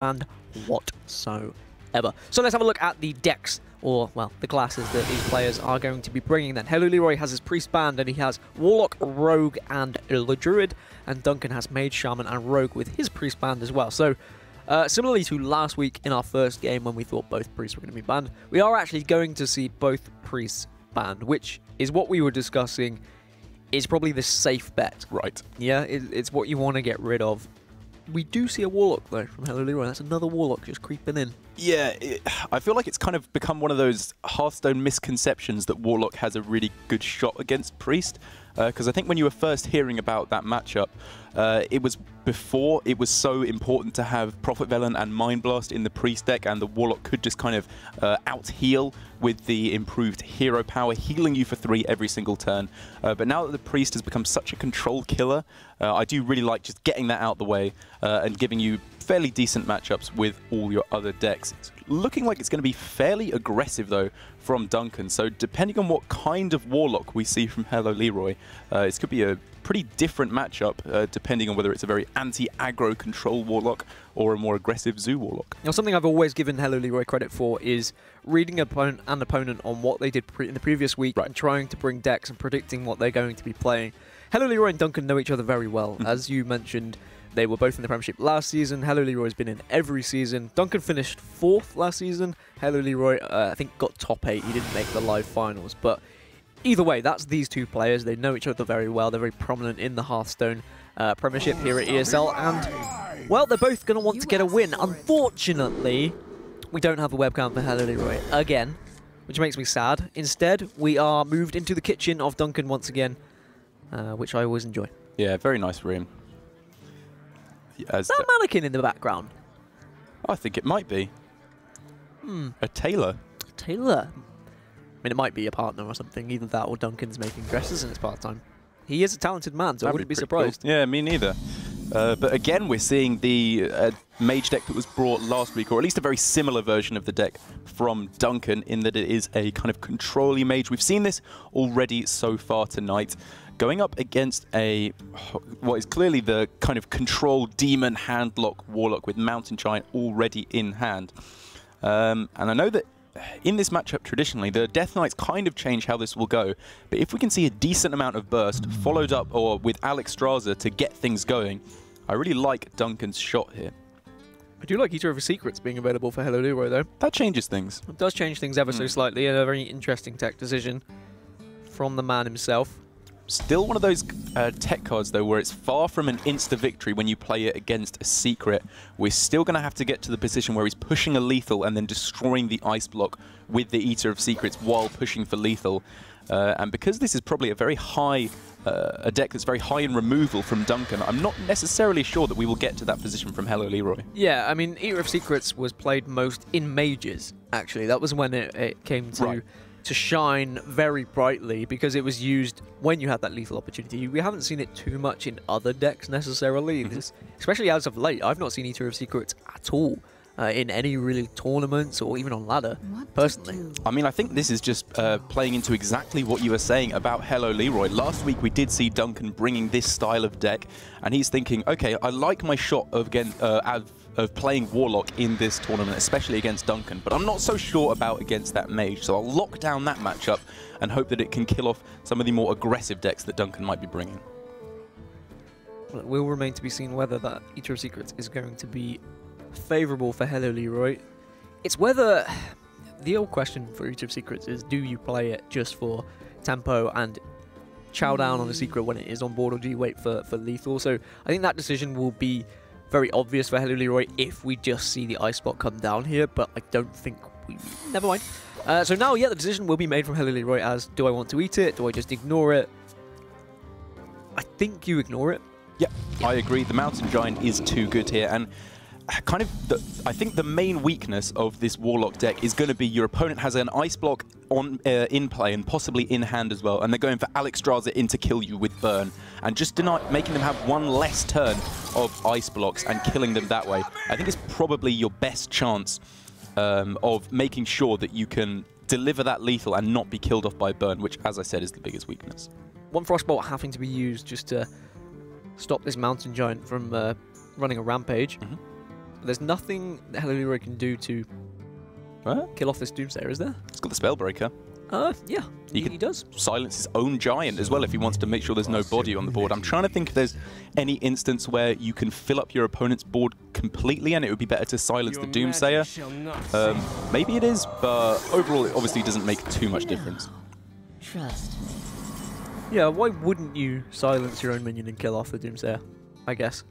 banned whatsoever. So let's have a look at the decks, or, well, the classes that these players are going to be bringing then. HelloLeeroy has his Priest banned, and he has Warlock, Rogue, and Druid, and Duncan has Mage, Shaman, and Rogue with his Priest banned as well. So, similarly to last week in our first game when we thought both Priests were going to be banned, we are actually going to see both Priests banned, which is what we were discussing is probably the safe bet. Right. Yeah, it's what you want to get rid of. We do see a Warlock, though, from HelloLeeroy. That's another Warlock just creeping in. Yeah, I feel like it's kind of become one of those Hearthstone misconceptions that Warlock has a really good shot against Priest. Because I think when you were first hearing about that matchup, it was before it was so important to have Prophet Velen and Mind Blast in the Priest deck, and the Warlock could just kind of out-heal with the improved hero power, healing you for 3 every single turn. But now that the Priest has become such a control killer, I do really like just getting that out the way and giving you fairly decent matchups with all your other decks. It's looking like it's going to be fairly aggressive, though, from Duncan. So depending on what kind of Warlock we see from HelloLeeroy, this could be a pretty different matchup, depending on whether it's a very anti-aggro control Warlock or a more aggressive Zoo Warlock. Now, something I've always given HelloLeeroy credit for is reading an opponent on what they did in the previous week and trying to bring decks and predicting what they're going to be playing. HelloLeeroy and Duncan know each other very well. As you mentioned, they were both in the Premiership last season. HelloLeeroy's been in every season. Duncan finished 4th last season. HelloLeeroy, I think, got top 8. He didn't make the live finals. But either way, that's these two players. They know each other very well. They're very prominent in the Hearthstone Premiership here at ESL. And, well, they're both going to want to get a win. Unfortunately, we don't have a webcam for HelloLeeroy again, which makes me sad. Instead, we are moved into the kitchen of Duncan once again, which I always enjoy. Yeah, very nice room. Is that a mannequin in the background? I think it might be. A tailor. A tailor? I mean, it might be a partner or something. Either that or Duncan's making dresses in his part-time. He is a talented man, so I wouldn't be surprised. Cool. Yeah, me neither. But again, we're seeing the mage deck that was brought last week, or at least a very similar version of the deck from Duncan, in that it is a kind of control-y mage. We've seen this already so far tonight, going up against what is clearly the kind of control demon handlock Warlock with Mountain Giant already in hand. And I know that in this matchup, traditionally, the Death Knights kind of change how this will go, but if we can see a decent amount of burst followed up or with Alexstrasza to get things going, I really like Duncan's shot here. I do like Eater of Secrets being available for HelloLeeroy, though. That changes things. It does change things ever so slightly, and a very interesting tech decision from the man himself. Still one of those tech cards, though, where it's far from an insta-victory when you play it against a secret. We're still going to have to get to the position where he's pushing a lethal and then destroying the ice block with the Eater of Secrets while pushing for lethal. And because this is probably a very high, a deck that's very high in removal from Duncan, I'm not necessarily sure that we will get to that position from HelloLeeroy. Yeah, I mean, Eater of Secrets was played most in mages, actually. That was when it came to shine very brightly, because it was used when you had that lethal opportunity. We haven't seen it too much in other decks necessarily, especially as of late. I've not seen Eater of Secrets at all in any really tournaments or even on ladder, personally. I mean, I think this is just playing into exactly what you were saying about HelloLeeroy. Last week we did see Duncan bringing this style of deck, and he's thinking, okay, I like my shot of playing Warlock in this tournament, especially against Duncan, but I'm not so sure about against that mage, so I'll lock down that matchup and hope that it can kill off some of the more aggressive decks that Duncan might be bringing. Well, it will remain to be seen whether that Eater of Secrets is going to be favourable for HelloLeeroy. It's whether... The old question for Eater of Secrets is, do you play it just for tempo and chow down on the secret when it is on board, or do you wait for lethal? So I think that decision will be very obvious for HelloLeeroy if we just see the ice block come down here, but I don't think we... Never mind. So now, yeah, the decision will be made from HelloLeeroy as, do I want to eat it? Do I just ignore it? I think you ignore it. Yeah, I agree. The Mountain Giant is too good here, and kind of I think the main weakness of this Warlock deck is going to be your opponent has an ice block on in play and possibly in hand as well, and they're going for Alexstrasza in to kill you with burn, and just making them have one less turn of ice blocks and killing them that way. I think it's probably your best chance of making sure that you can deliver that lethal and not be killed off by burn, which, as I said, is the biggest weakness. One Frostbolt having to be used just to stop this Mountain Giant from running a rampage. There's nothing that HelloLeeroy can do to kill off this Doomsayer, is there? It's got the Spellbreaker. Yeah, he does. Silence his own giant as well if he wants to make sure there's no body on the board. I'm trying to think if there's any instance where you can fill up your opponent's board completely and it would be better to silence the Doomsayer. Maybe it is, but overall it obviously doesn't make too much difference. Trust. Yeah, why wouldn't you silence your own minion and kill off the Doomsayer, I guess?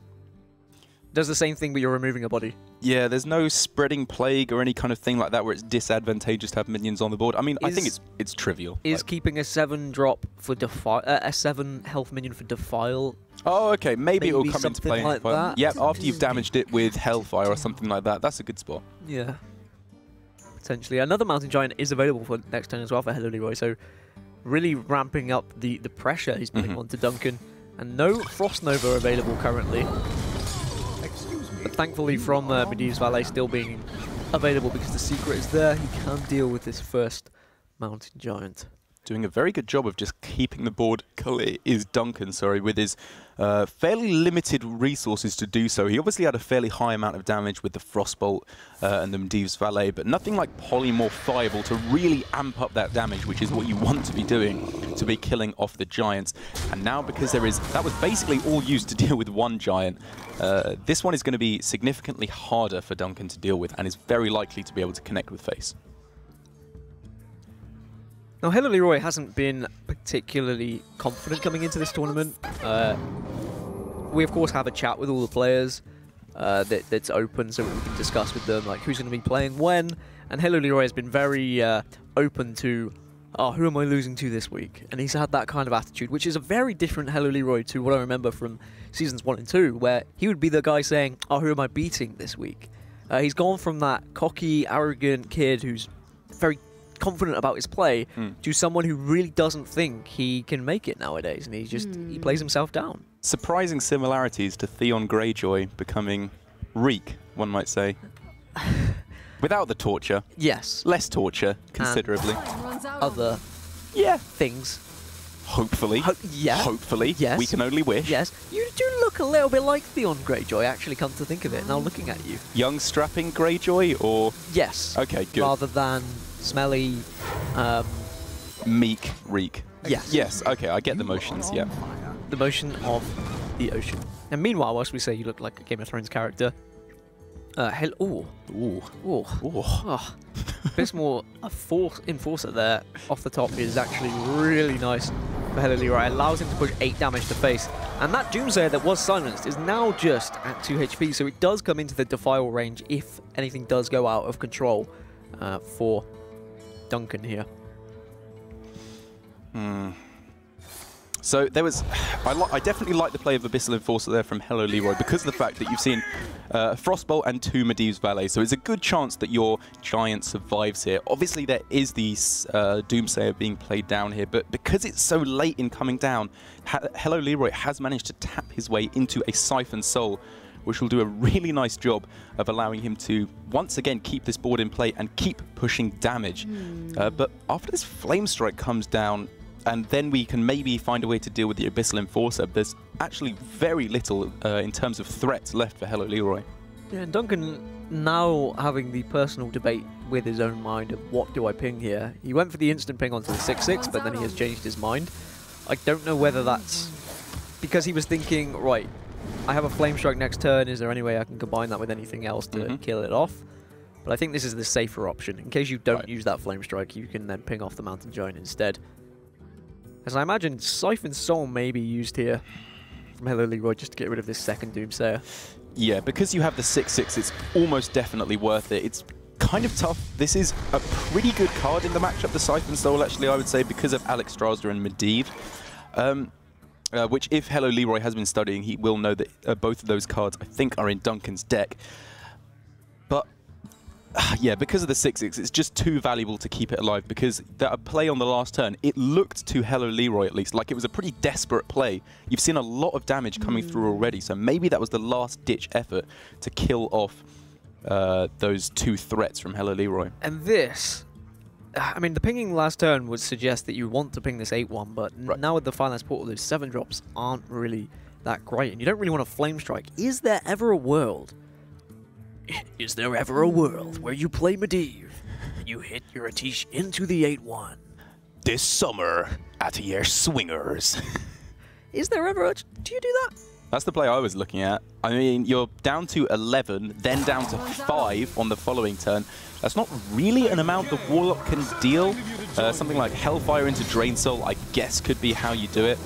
Does the same thing, but you're removing a body. Yeah, there's no spreading plague or any kind of thing like that where it's disadvantageous to have minions on the board. I mean, I think it's trivial. Is keeping a 7-drop for a 7 health minion for Defile? Oh, okay. Maybe it will come into play. Like that? Yep, after you've damaged it with Hellfire or something like that. That's a good spot. Yeah. Potentially. Another Mountain Giant is available for next turn as well for HelloLeeroy, so really ramping up the pressure he's putting onto Duncan. And no Frost Nova available currently. But thankfully from Medivh's Valet still being available because the secret is there, he can deal with this first Mountain Giant. Doing a very good job of just keeping the board clear is Duncan, with his fairly limited resources to do so. He obviously had a fairly high amount of damage with the Frostbolt and the Medivh's Valet, but nothing like polymorphiable to really amp up that damage, which is what you want to be doing, to be killing off the Giants. And now because that was basically all used to deal with one Giant, this one is going to be significantly harder for Duncan to deal with and is very likely to be able to connect with face. Now, HelloLeeroy hasn't been particularly confident coming into this tournament. We, of course, have a chat with all the players that's open so we can discuss with them like who's going to be playing when. And HelloLeeroy has been very open to, who am I losing to this week? And he's had that kind of attitude, which is a very different HelloLeeroy to what I remember from Seasons 1 and 2, where he would be the guy saying, who am I beating this week? He's gone from that cocky, arrogant kid who's very confident about his play to someone who really doesn't think he can make it nowadays, and he plays himself down. Surprising similarities to Theon Greyjoy becoming Reek, one might say. Without the torture. Yes. Less torture, considerably. Other things. Hopefully. Hopefully. Yes. We can only wish. Yes. You do look a little bit like Theon Greyjoy, actually, come to think of it, now looking at you. Young, strapping Greyjoy, or...? Yes. Okay, good. Rather than smelly... meek Reek. Yes. Yes, okay, I get the motions, yeah. The motion of the ocean. And meanwhile, whilst we say you look like a Game of Thrones character, bit more enforcer there off the top is actually really nice for HelloLeeroy. Allows him to push 8 damage to face. And that Doomsayer that was silenced is now just at 2 HP, so it does come into the Defile range if anything does go out of control for Duncan here. So there was, I definitely like the play of Abyssal Enforcer there from HelloLeeroy because of the fact that you've seen Frostbolt and 2 Medivh's Valet. So it's a good chance that your Giant survives here. Obviously there is the Doomsayer being played down here, but because it's so late in coming down, HelloLeeroy has managed to tap his way into a Siphon Soul, which will do a really nice job of allowing him to once again keep this board in play and keep pushing damage. But after this Flame Strike comes down, and then we can maybe find a way to deal with the Abyssal Enforcer, there's actually very little in terms of threats left for HelloLeeroy. Yeah, and Duncan now having the personal debate with his own mind of what do I ping here. He went for the instant ping onto the 6/6, but then he has changed his mind. I don't know whether that's because he was thinking, right, I have a Flame Strike next turn, is there any way I can combine that with anything else to kill it off? But I think this is the safer option. In case you don't use that Flame Strike, you can then ping off the Mountain Giant instead. As I imagine, Siphon Soul may be used here from HelloLeeroy just to get rid of this second Doomsayer. Yeah, because you have the 6/6, it's almost definitely worth it. It's kind of tough. This is a pretty good card in the matchup, the Siphon Soul, actually, I would say, because of Alex Strasda and Medivh. Which, if HelloLeeroy has been studying, he will know that both of those cards, I think, are in Duncan's deck. But, yeah, because of the 6/6, it's just too valuable to keep it alive, because that play on the last turn, it looked to HelloLeeroy, at least, like it was a pretty desperate play. You've seen a lot of damage coming through already, so maybe that was the last-ditch effort to kill off those 2 threats from HelloLeeroy. And this... I mean, the pinging last turn would suggest that you want to ping this 8/1, but now with the Finance Portal, those 7 drops aren't really that great, and you don't really want a Flame Strike. Is there ever a world Is there ever a world where you play Medivh and you hit your Atish into the 8-1? This summer at your swingers. Is there ever a... Do you do that? That's the play I was looking at. I mean, you're down to 11, then down to 5 on the following turn. That's not really an amount the Warlock can deal. Something like Hellfire into Drain Soul, I guess, could be how you do it.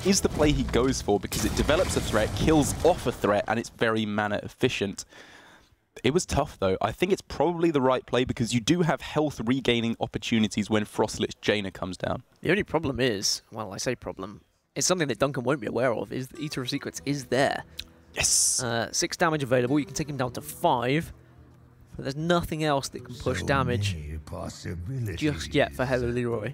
Is the play he goes for because it develops a threat, kills off a threat, and it's very mana efficient. It was tough, though. I think it's probably the right play because you do have health regaining opportunities when Frostlich Jaina comes down. The only problem is, well, I say problem, it's something that Duncan won't be aware of, is the Eater of Secrets is there. Yes! 6 damage available, you can take him down to 5, but there's nothing else that can push damage just yet for HelloLeeroy.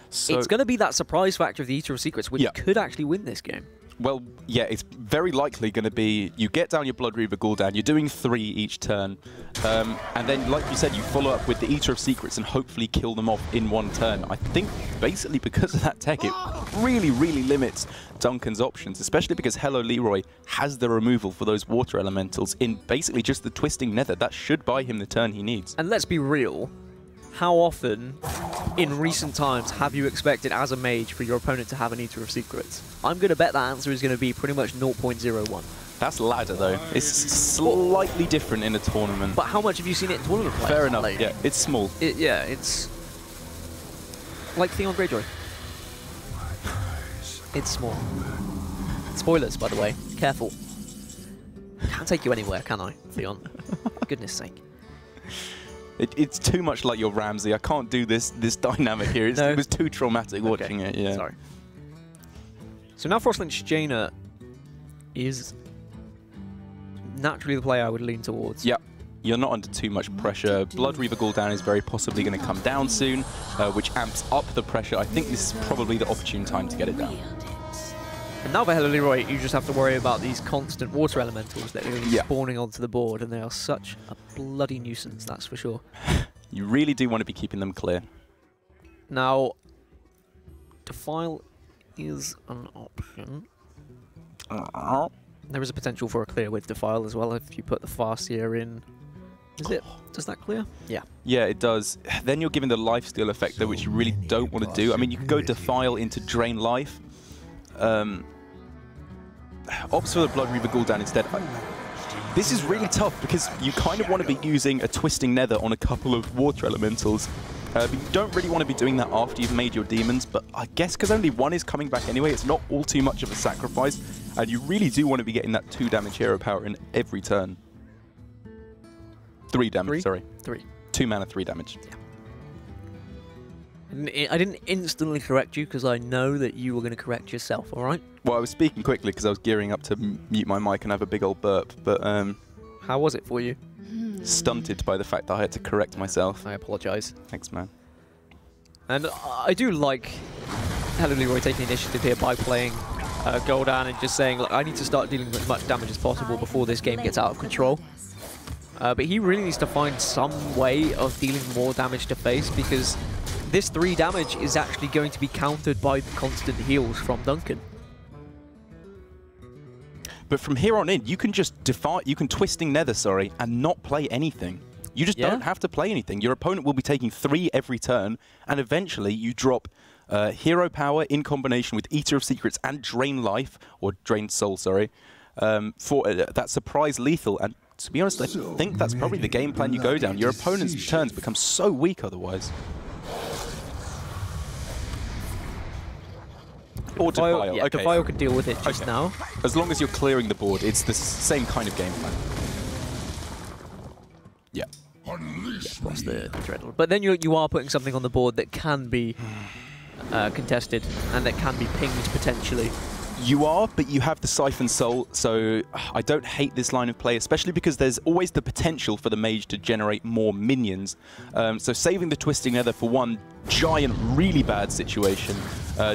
So it's going to be that surprise factor of the Eater of Secrets, which could actually win this game. Well, yeah, it's very likely going to be you get down your Blood Reaver Gul'dan, you're doing 3 each turn, and then, like you said, you follow up with the Eater of Secrets and hopefully kill them off in 1 turn. I think, basically, because of that tech, it really, really limits Duncan's options, especially because HelloLeeroy has the removal for those Water Elementals in basically just the Twisting Nether. That should buy him the turn he needs. And let's be real, how often in recent times have you expected as a mage for your opponent to have an Eater of Secrets? I'm going to bet that answer is going to be pretty much 0.01. That's ladder, though. It's slightly different in a tournament. But how much have you seen it in tournament play? Fair enough, yeah. It's small. Yeah, it's like Theon Greyjoy. It's small. Spoilers, by the way. Careful. Can't take you anywhere, can I, Theon? Goodness sake. It's too much like your Ramsey. I can't do this dynamic here. No. It was too traumatic watching it, yeah. Sorry. So now Frostlich Jaina is naturally the play I would lean towards. Yep. You're not under too much pressure. Blood Reaver Gul'dan is very possibly going to come down soon, which amps up the pressure. I think this is probably the opportune time to get it down. And now for HelloLeeroy, you just have to worry about these constant water elementals that are going to be spawning onto the board, and they are such a bloody nuisance, that's for sure. You really do want to be keeping them clear. Now, Defile is an option. There is a potential for a clear with Defile as well if you put the Farseer in. Does that clear? Yeah. Yeah, it does. Then you're giving the lifesteal effect, though, which you really don't want to do. I mean, you could go Defile into Drain Life. Ops for the Blood Reaver Gul'dan instead. This is really tough because you kind of want to be using a Twisting Nether on a couple of Water Elementals. But you don't really want to be doing that after you've made your demons, but I guess because only 1 is coming back anyway, it's not all too much of a sacrifice, and you really do want to be getting that 2 damage hero power in every turn. 3 damage, sorry. 3. 2 mana, 3 damage. Yeah. I didn't instantly correct you because I know that you were going to correct yourself, alright? Well, I was speaking quickly because I was gearing up to mute my mic and have a big old burp, but how was it for you? Stunted by the fact that I had to correct myself. I apologise. Thanks, man. And I do like HelloLeeroy taking initiative here by playing Gul'dan and just saying, look, I need to start dealing with as much damage as possible before this game gets out of control. But he really needs to find some way of dealing more damage to face because this 3 damage is actually going to be countered by the constant heals from Duncan. But from here on in, you can just Twisting Nether, sorry, and not play anything. You just don't have to play anything. Your opponent will be taking 3 every turn, and eventually you drop Hero Power in combination with Eater of Secrets and Drain Life, or Drain Soul, sorry, for that surprise lethal. And to be honest, I think that's probably the game plan you go down. Your opponent's turns become so weak otherwise. Or Defile. Yeah, okay. Defile could deal with it just now. As long as you're clearing the board, it's the same kind of game plan. Yeah. Plus the Dreadnought. But then you are putting something on the board that can be contested and that can be pinged potentially. You are, but you have the Siphon Soul, so I don't hate this line of play, especially because there's always the potential for the mage to generate more minions. So saving the Twisting Nether for one giant, really bad situation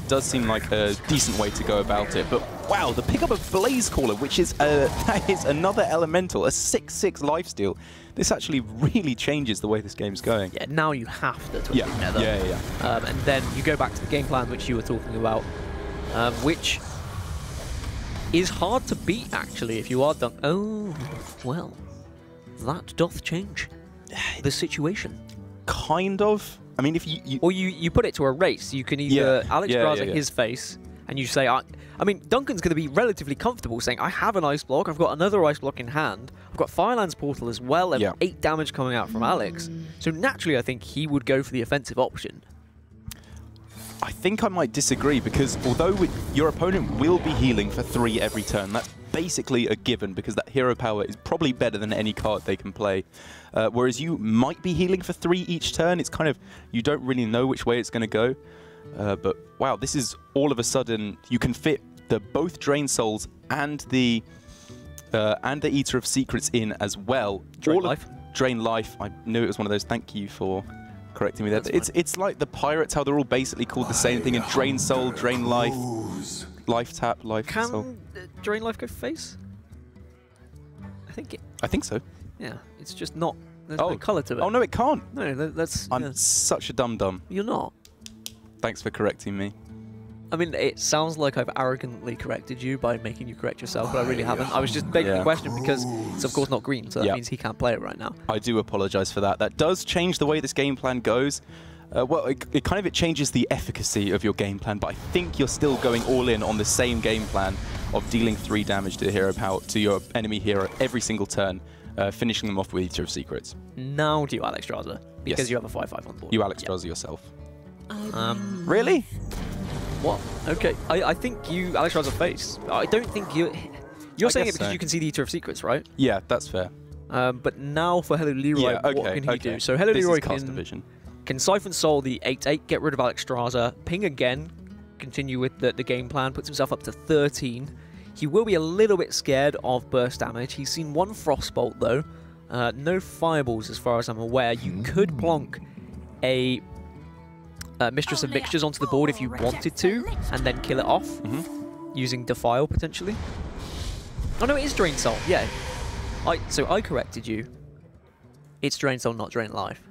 does seem like a decent way to go about it. But wow, the pickup of Blaze Caller, which is that is another elemental, a 6/6 lifesteal. This actually really changes the way this game's going. Yeah, now you have the Twisting Nether. Yeah. And then you go back to the game plan which you were talking about, which is hard to beat, actually, if you are Duncan. Oh, well. that doth change the situation. Kind of. I mean, if you or you put it to a race, you can either Alex Graza his face, and you say, I mean, Duncan's going to be relatively comfortable saying, I have an ice block, I've got another ice block in hand, I've got Firelands Portal as well, and 8 damage coming out from Alex. So naturally, I think he would go for the offensive option. I think I might disagree, because although your opponent will be healing for 3 every turn, that's basically a given, because that hero power is probably better than any card they can play. Whereas you might be healing for 3 each turn. It's kind of, you don't really know which way it's going to go. But wow, this is all of a sudden, you can fit both Drain Souls and the Eater of Secrets in as well. Drain Life. Drain Life. I knew it was one of those. Thank you for correcting me there. It's like the Pirates, how they're all basically called the same thing, and Drain Soul, Drain Life, Life Tap, Life Soul. Can Drain Life go face? I think so. Yeah, it's just not, there's no colour to it. Oh no, it can't. No, that's... I'm such a dum-dum. You're not. Thanks for correcting me. I mean, it sounds like I've arrogantly corrected you by making you correct yourself, but I really haven't. I was just begging the question because it's of course not green, so that means he can't play it right now. I do apologise for that. That does change the way this game plan goes. Well, it changes the efficacy of your game plan, but I think you're still going all in on the same game plan of dealing 3 damage to the hero power to your enemy hero every single turn, finishing them off with Eater of Secrets. Now do you Alex Straza, because you have a 5/5 on board. You Alex Straza yourself. Really? What? Okay, I think you Alex Straza face. I don't think you're saying it because you can see the Eater of Secrets, right? Yeah, that's fair. But now for HelloLeeroy, what can he do? So HelloLeeroy can Siphon Soul the 8/8, get rid of Alex Straza, ping again, continue with the game plan, puts himself up to 13. He will be a little bit scared of burst damage. He's seen 1 Frostbolt though, no Fireballs as far as I'm aware. You could plonk a Mistress of Mixtures onto the board if you wanted to, and then kill it off, using Defile potentially. Oh no, it is Drain Soul, yeah. So I corrected you. It's Drain Soul, not Drain Life.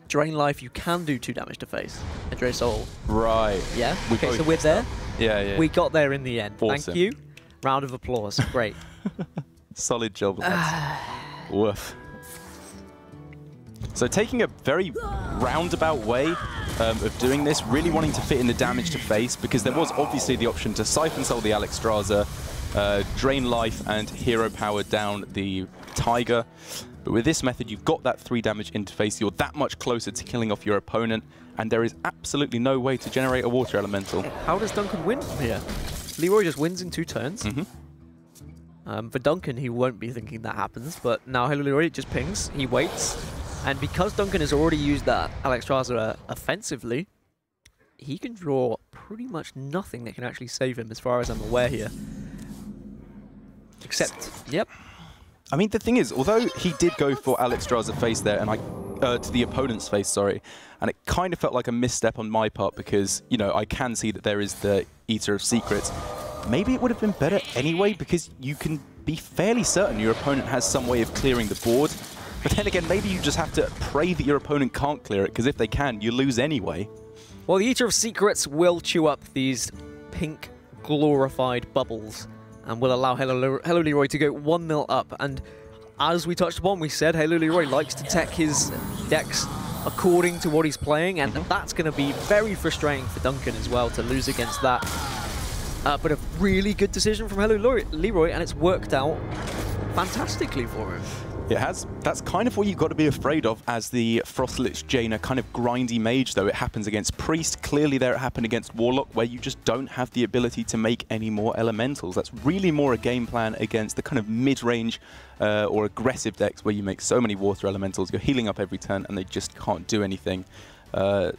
Drain Life, you can do 2 damage to face. And Drain Soul. Right. Yeah? Okay, so we're there. Yeah. We got there in the end. Awesome. Thank you. Round of applause. Great. Solid job, lads. Woof. So taking a very roundabout way of doing this, really wanting to fit in the damage to face, because there was obviously the option to Siphon Soul the Alex Straza, Drain Life and Hero Power down the Tiger. But with this method, you've got that 3 damage interface, you're that much closer to killing off your opponent, and there is absolutely no way to generate a Water Elemental. How does Duncan win from here? Leeroy just wins in 2 turns. For Duncan, he won't be thinking that happens, but now HelloLeeroy just pings, he waits, and because Duncan has already used that Alex Straza offensively, he can draw pretty much nothing that can actually save him as far as I'm aware here. Except, I mean, the thing is, although he did go for Alex Straza face there, and to the opponent's face, sorry, and it kind of felt like a misstep on my part because, you know, I can see that there is the Eater of Secrets. Maybe it would have been better anyway, because you can be fairly certain your opponent has some way of clearing the board. But then again, maybe you just have to pray that your opponent can't clear it, because if they can, you lose anyway. Well, the Eater of Secrets will chew up these pink glorified bubbles and will allow HelloLeeroy to go 1-0 up. And as we touched upon, we said HelloLeeroy likes to tech his decks according to what he's playing, and that's going to be very frustrating for Duncan as well to lose against that. But a really good decision from HelloLeeroy, and it's worked out fantastically for him. It has. That's kind of what you've got to be afraid of as the Frostlich Jaina kind of grindy mage, though. It happens against Priest. Clearly there it happened against Warlock, where you just don't have the ability to make any more elementals. That's really more a game plan against the kind of mid-range or aggressive decks where you make so many water elementals, you're healing up every turn, and they just can't do anything.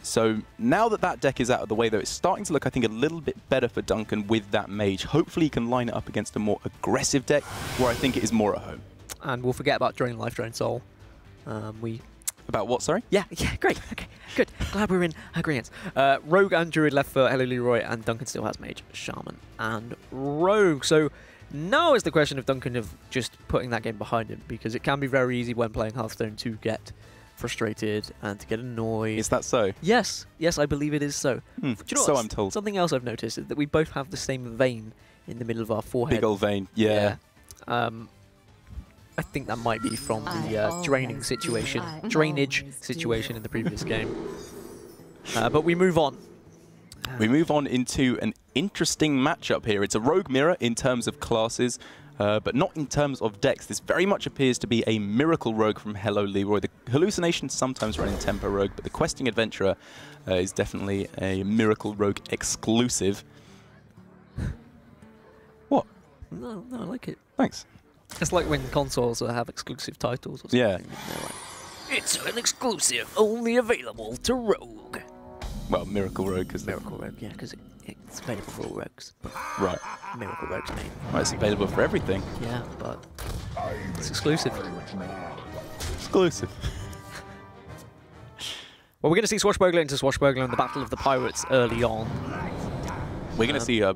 So now that that deck is out of the way, though, it's starting to look, I think, a little bit better for Duncan with that mage. Hopefully he can line it up against a more aggressive deck where I think it is more at home. And we'll forget about Drain Life, Drain Soul. About what, sorry? Yeah, great. Okay, good. Glad we're in agreement. Rogue and Druid left for HelloLeeroy, and Duncan still has Mage, Shaman, and Rogue. So now is the question of Duncan of just putting that game behind him, because it can be very easy when playing Hearthstone to get frustrated and to get annoyed. Is that so? Yes, I believe it is so. Do you know so I'm told. Something else I've noticed is that we both have the same vein in the middle of our forehead. Big old vein, yeah. I think that might be from the drainage situation in the previous game. But we move on. We move on into an interesting matchup here. It's a rogue mirror in terms of classes, but not in terms of decks. This very much appears to be a miracle rogue from HelloLeeroy. The hallucinations sometimes run in tempo rogue, but the questing adventurer is definitely a miracle rogue exclusive. What? No, I like it. Thanks. It's like when consoles have exclusive titles or something. Yeah. Like, it's an exclusive, only available to Rogue. Well, Miracle Rogue, because Miracle Rogue, yeah, because it's available for all rogues. Right. Miracle Rogue's name. Well, it's available for everything. Yeah, but it's exclusive. Exclusive. Well, we're going to see Swashbuckler into Swashbuckler in the Battle of the Pirates early on. We're going to see a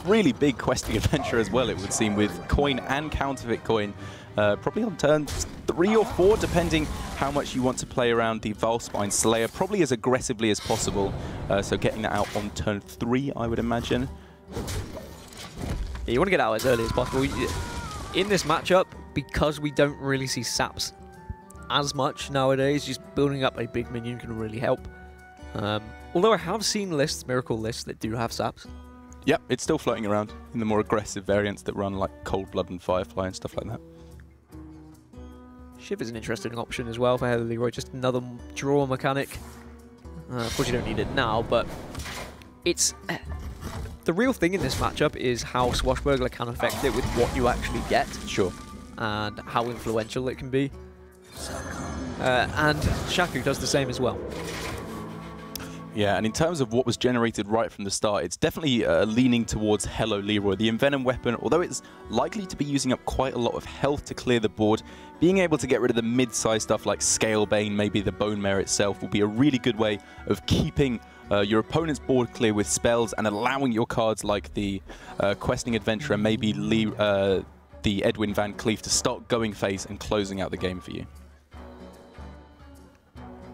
really big questing adventure as well, it would seem, with coin and counterfeit coin. Probably on turn 3 or 4, depending how much you want to play around the Valspine Slayer, probably as aggressively as possible. So getting that out on turn 3, I would imagine. Yeah, you want to get out as early as possible. In this matchup, because we don't really see saps as much nowadays, just building up a big minion can really help. Although I have seen lists, miracle lists, that do have saps. Yep, it's still floating around in the more aggressive variants that run like Cold Blood and Firefly and stuff like that. Shiv is an interesting option as well for HelloLeeroy, just another draw mechanic. Of course you don't need it now, but it's... the real thing in this matchup is how Swashbuckler can affect it with what you actually get. Sure. And how influential it can be. And Shaku does the same as well. Yeah, and in terms of what was generated right from the start, it's definitely leaning towards HelloLeeroy. The Envenom weapon, although it's likely to be using up quite a lot of health to clear the board, being able to get rid of the mid-size stuff like Scalebane, maybe the Bone Mare itself, will be a really good way of keeping your opponent's board clear with spells and allowing your cards like the Questing Adventurer, maybe the Edwin Van Cleef, to start going face and closing out the game for you.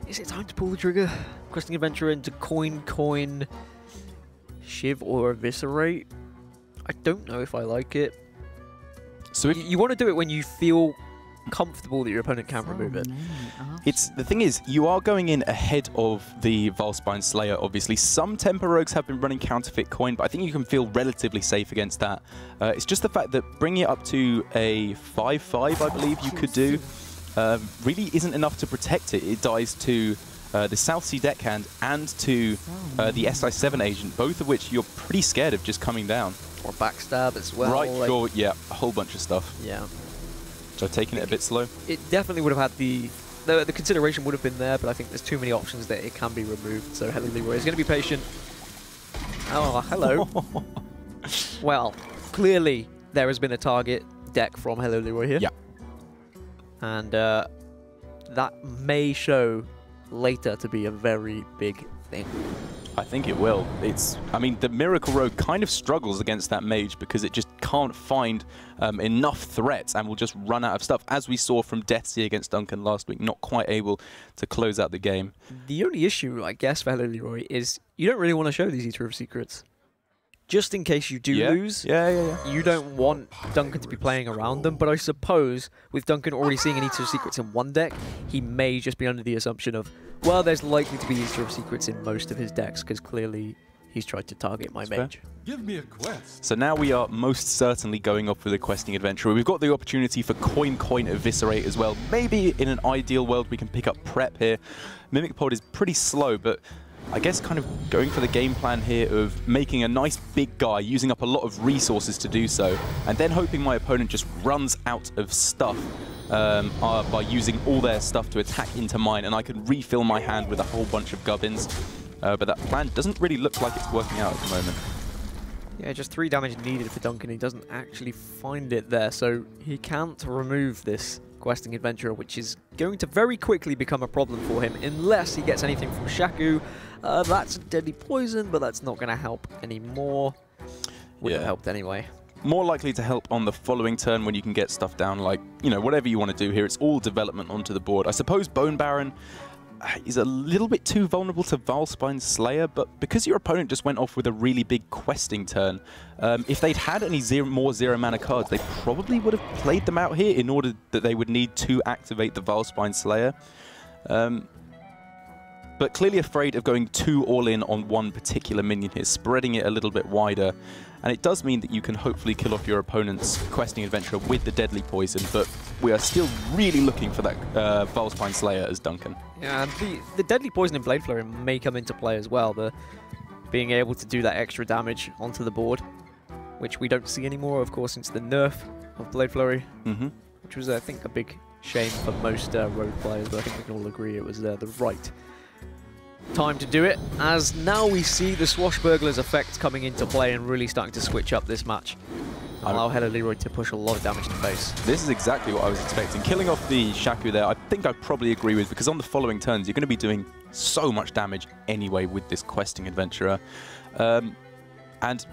Is it time to pull the trigger? Questing Adventurer into coin, Shiv or Eviscerate? I don't know if I like it. So you want to do it when you feel comfortable that your opponent can remove it. The thing is, you are going in ahead of the Valspine Slayer, obviously. Some Tempo Rogues have been running counterfeit coin, but I think you can feel relatively safe against that. It's just the fact that bringing it up to a 5/5, I believe you could do, really isn't enough to protect it. It dies to the South Sea Deckhand and to the SI7 agent, both of which you're pretty scared of just coming down. Or backstab as well. Right, like, sure, yeah, a whole bunch of stuff. Yeah. So taking it a bit slow. It definitely would have had the consideration would have been there, but I think there's too many options that it can be removed. So HelloLeeroy is going to be patient. Oh, hello. Well, clearly there has been a target deck from HelloLeeroy here. Yeah. And that may show later to be a very big thing. I think it will. I mean, the Miracle Rogue kind of struggles against that mage because it just can't find enough threats and will just run out of stuff, as we saw from Deathsea against Duncan last week, not quite able to close out the game. The only issue, I guess, for HelloLeeroy is you don't really want to show these Eater of Secrets. Just in case you do lose, you don't want Duncan to be playing around them. But I suppose with Duncan already seeing an Eater of Secrets in one deck, he may just be under the assumption of, well, there's likely to be Eater of Secrets in most of his decks, because clearly he's tried to target my mage. Give me a quest. So now we are most certainly going off with a Questing Adventurer. We've got the opportunity for coin, Eviscerate as well. Maybe in an ideal world we can pick up Prep here. Mimic Pod is pretty slow, but I guess kind of going for the game plan here of making a nice big guy, using up a lot of resources to do so, and then hoping my opponent just runs out of stuff by using all their stuff to attack into mine, and I can refill my hand with a whole bunch of gubbins. But that plan doesn't really look like it's working out at the moment. Yeah, just 3 damage needed for Duncan. He doesn't actually find it there, so he can't remove this Questing Adventurer, which is going to very quickly become a problem for him unless he gets anything from Shaku. That's deadly poison, but that's not going to help anymore. Wouldn't have helped anyway. More likely to help on the following turn when you can get stuff down, like, you know, whatever you want to do here. It's all development onto the board. I suppose Bone Baron, is a little bit too vulnerable to Valspine's Slayer, but because your opponent just went off with a really big questing turn, if they'd had any more zero mana cards, they probably would have played them out here in order that they would need to activate the Valspine Slayer. But clearly afraid of going too all-in on one particular minion here, spreading it a little bit wider. And it does mean that you can hopefully kill off your opponent's questing adventurer with the deadly poison, but we are still really looking for that Valspine Slayer as Duncan. Yeah, and the deadly poison in Blade Flurry may come into play as well, the being able to do that extra damage onto the board, which we don't see anymore, of course, since the nerf of Blade Flurry, which was, I think, a big shame for most Rogue players, but I think we can all agree it was the right time to do it, as now we see the Swashbuckler's effect coming into play and really starting to switch up this match. Allow HelloLeeroy to push a lot of damage to face. This is exactly what I was expecting. Killing off the Shaku there, I think I probably agree with, because on the following turns, you're going to be doing so much damage anyway with this questing adventurer. And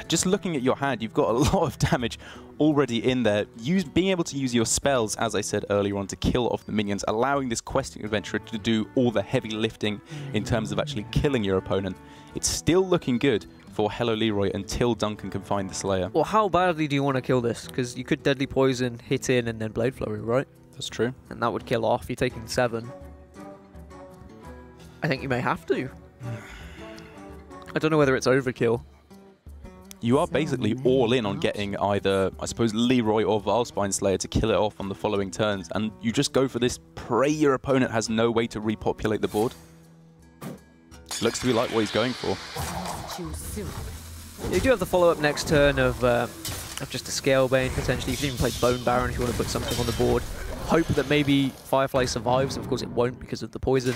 just looking at your hand, you've got a lot of damage already in there. Being able to use your spells, as I said earlier on, to kill off the minions, allowing this questing adventurer to do all the heavy lifting in terms of actually killing your opponent. It's still looking good for HelloLeeroy until Duncan can find the Slayer. Well, how badly do you want to kill this? Because you could Deadly Poison, hit in, and then Blade Flurry, right? That's true. And that would kill off. You're taking 7. I think you may have to. I don't know whether it's overkill. You are basically all in on getting either, I suppose, Leeroy or Valspine Slayer to kill it off on the following turns, and you just go for this, pray your opponent has no way to repopulate the board. Looks to be like what he's going for. You do have the follow-up next turn of just a Scalebane, potentially. You can even play Bone Baron if you want to put something on the board. Hope that maybe Firefly survives. Of course it won't because of the poison.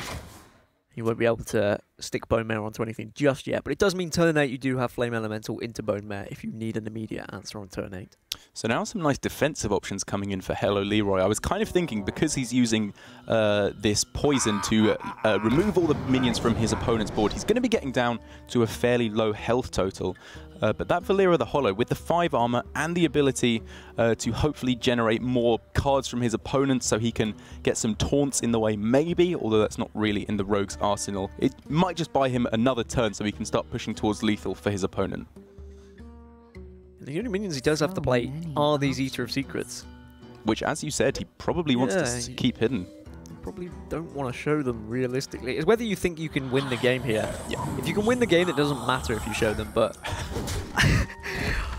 You won't be able to stick Bone Mare onto anything just yet, but it does mean turn 8 you do have Flame Elemental into Bone Mare if you need an immediate answer on turn 8. So now some nice defensive options coming in for HelloLeeroy. I was kind of thinking, because he's using this poison to remove all the minions from his opponent's board, he's going to be getting down to a fairly low health total. But that Valera the Hollow, with the 5 armor and the ability to hopefully generate more cards from his opponent so he can get some taunts in the way, maybe, although that's not really in the Rogue's arsenal. It might just buy him another turn so he can start pushing towards lethal for his opponent. The only minions he does have to play are these Eater of Secrets. Which, as you said, he probably wants to keep hidden. Probably don't want to show them realistically. It's whether you think you can win the game here. Yeah. If you can win the game, it doesn't matter if you show them, but...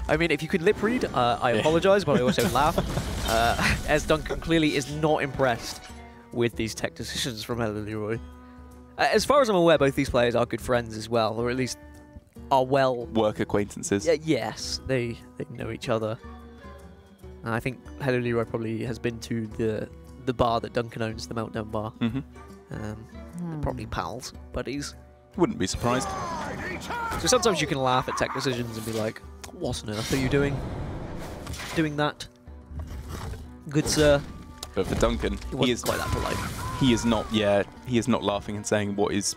I mean, if you could lip read, I apologize, but I also laugh. As Duncan clearly is not impressed with these tech decisions from HelloLeeroy. As far as I'm aware, both these players are good friends as well, or at least are well... work acquaintances. Yes, they know each other. And I think HelloLeeroy probably has been to the bar that Duncan owns, the Meltdown Bar. They're probably pals, buddies. Wouldn't be surprised. So sometimes you can laugh at tech decisions and be like, what on earth are you doing? Doing that? Good sir. But for Duncan, he is quite that polite. He is not, he is not laughing and saying, what is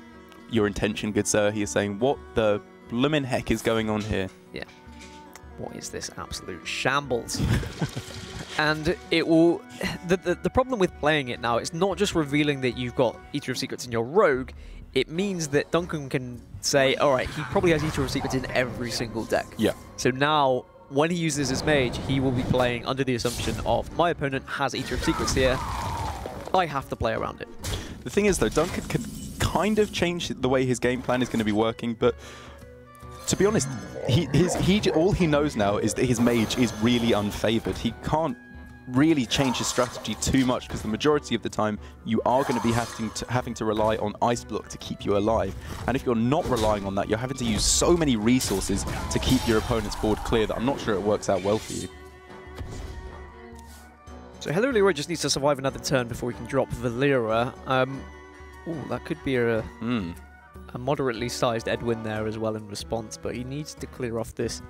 your intention, good sir? He is saying, what the bloomin' heck is going on here? Yeah. What is this absolute shambles? And it will... The problem with playing it now, it's not just revealing that you've got Eater of Secrets in your Rogue, it means that Duncan can say, alright, he probably has Eater of Secrets in every single deck. Yeah. So now, when he uses his Mage, he will be playing under the assumption of, my opponent has Eater of Secrets here, I have to play around it. The thing is, though, Duncan could kind of change the way his game plan is going to be working, but to be honest, all he knows now is that his Mage is really unfavored. He can't really change his strategy too much because the majority of the time you are going to be having to rely on Ice Block to keep you alive. And if you're not relying on that, you're having to use so many resources to keep your opponent's board clear that I'm not sure it works out well for you. So HelloLeeroy just needs to survive another turn before we can drop Valera. Ooh, that could be a moderately sized Edwin there as well in response, but he needs to clear off this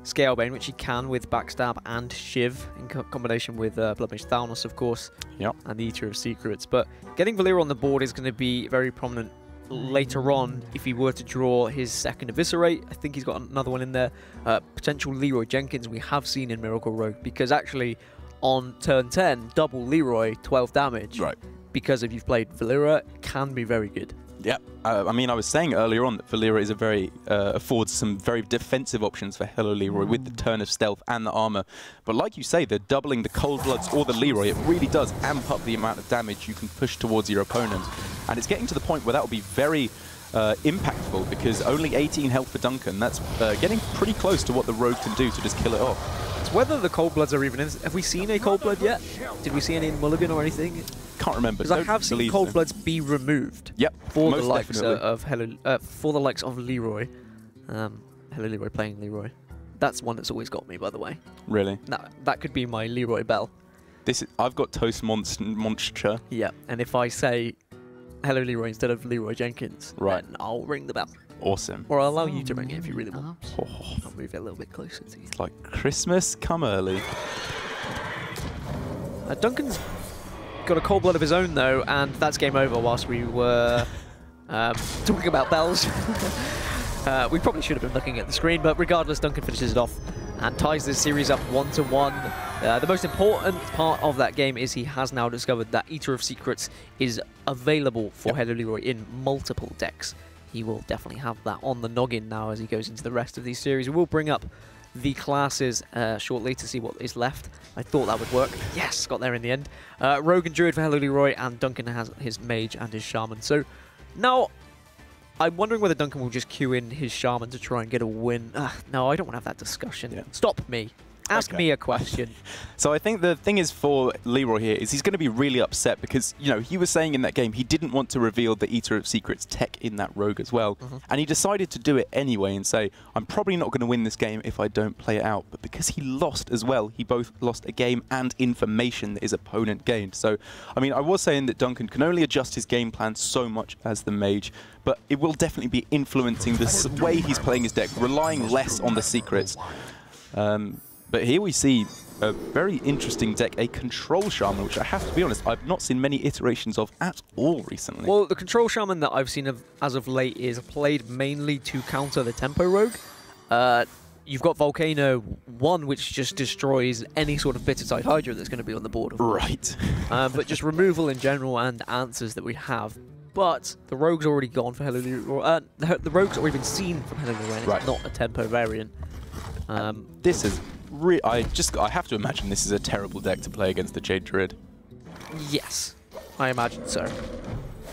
Scalebane, which he can with Backstab and Shiv in combination with Bloodmage Thalnos, of course, and the Eater of Secrets. But getting Valera on the board is going to be very prominent later on if he were to draw his second Eviscerate. I think he's got another one in there. Potential Leroy Jenkins we have seen in Miracle Rogue, because actually on turn 10, double Leroy, 12 damage. Right. because if you've played Valeera, can be very good. Yeah, I mean, I was saying earlier on that Valeera is a very affords some very defensive options for HelloLeeroy with the turn of stealth and the armor. But like you say, the doubling the Cold Bloods or the Leeroy, it really does amp up the amount of damage you can push towards your opponent. And it's getting to the point where that will be very impactful, because only 18 health for Duncan. That's getting pretty close to what the Rogue can do to just kill it off. It's whether the Cold Bloods are even in. Have we seen a Cold Blood yet? Did we see any in Mulligan or anything? Can't remember. Because I have seen Cold Bloods be removed. Yep, for the likes of for the likes of Leeroy. HelloLeeroy playing Leeroy. That's one that's always got me, by the way. Really? That could be my Leeroy bell. I've got Toast Monster. Yeah, and if I say HelloLeeroy instead of Leeroy Jenkins, then I'll ring the bell. Awesome. Or I'll allow you to ring it if you really want. Oh. I'll move it a little bit closer to you. It's like Christmas come early. Duncan's got a Cold Blood of his own, though, and that's game over whilst we were talking about bells. We probably should have been looking at the screen, but regardless, Duncan finishes it off and ties this series up 1-1. The most important part of that game is he has now discovered that Eater of Secrets is available for HelloLeeroy in multiple decks. He will definitely have that on the noggin now as he goes into the rest of these series. We'll bring up the classes shortly to see what is left. I thought that would work. Yes, got there in the end. Rogue and Druid for HelloLeeroy, and Duncan has his Mage and his Shaman. So now I'm wondering whether Duncan will just queue in his Shaman to try and get a win. No, I don't want to have that discussion. Yeah. Stop me. Ask me a question. So I think the thing is for Leeroy here is he's going to be really upset because, you know, he was saying in that game he didn't want to reveal the Eater of Secrets tech in that Rogue as well. And he decided to do it anyway and say, I'm probably not going to win this game if I don't play it out. But because he lost as well, he both lost a game and information that his opponent gained. So, I mean, I was saying that Duncan can only adjust his game plan so much as the Mage, but it will definitely be influencing the way he's playing his deck, relying less on the secrets. But here we see a very interesting deck, a Control Shaman, which I have to be honest, I've not seen many iterations of at all recently. Well, the Control Shaman that I've seen as of late is played mainly to counter the Tempo Rogue. You've got Volcano 1, which just destroys any sort of Bitterside Hydra that's going to be on the board. Right. But just removal in general and answers that we have. But the Rogue's already gone for HelloLeeroy. The Rogue's already been seen from HelloLeeroy, and it's not a Tempo variant. This is... I have to imagine this is a terrible deck to play against the Jade Druid. Yes, I imagine so.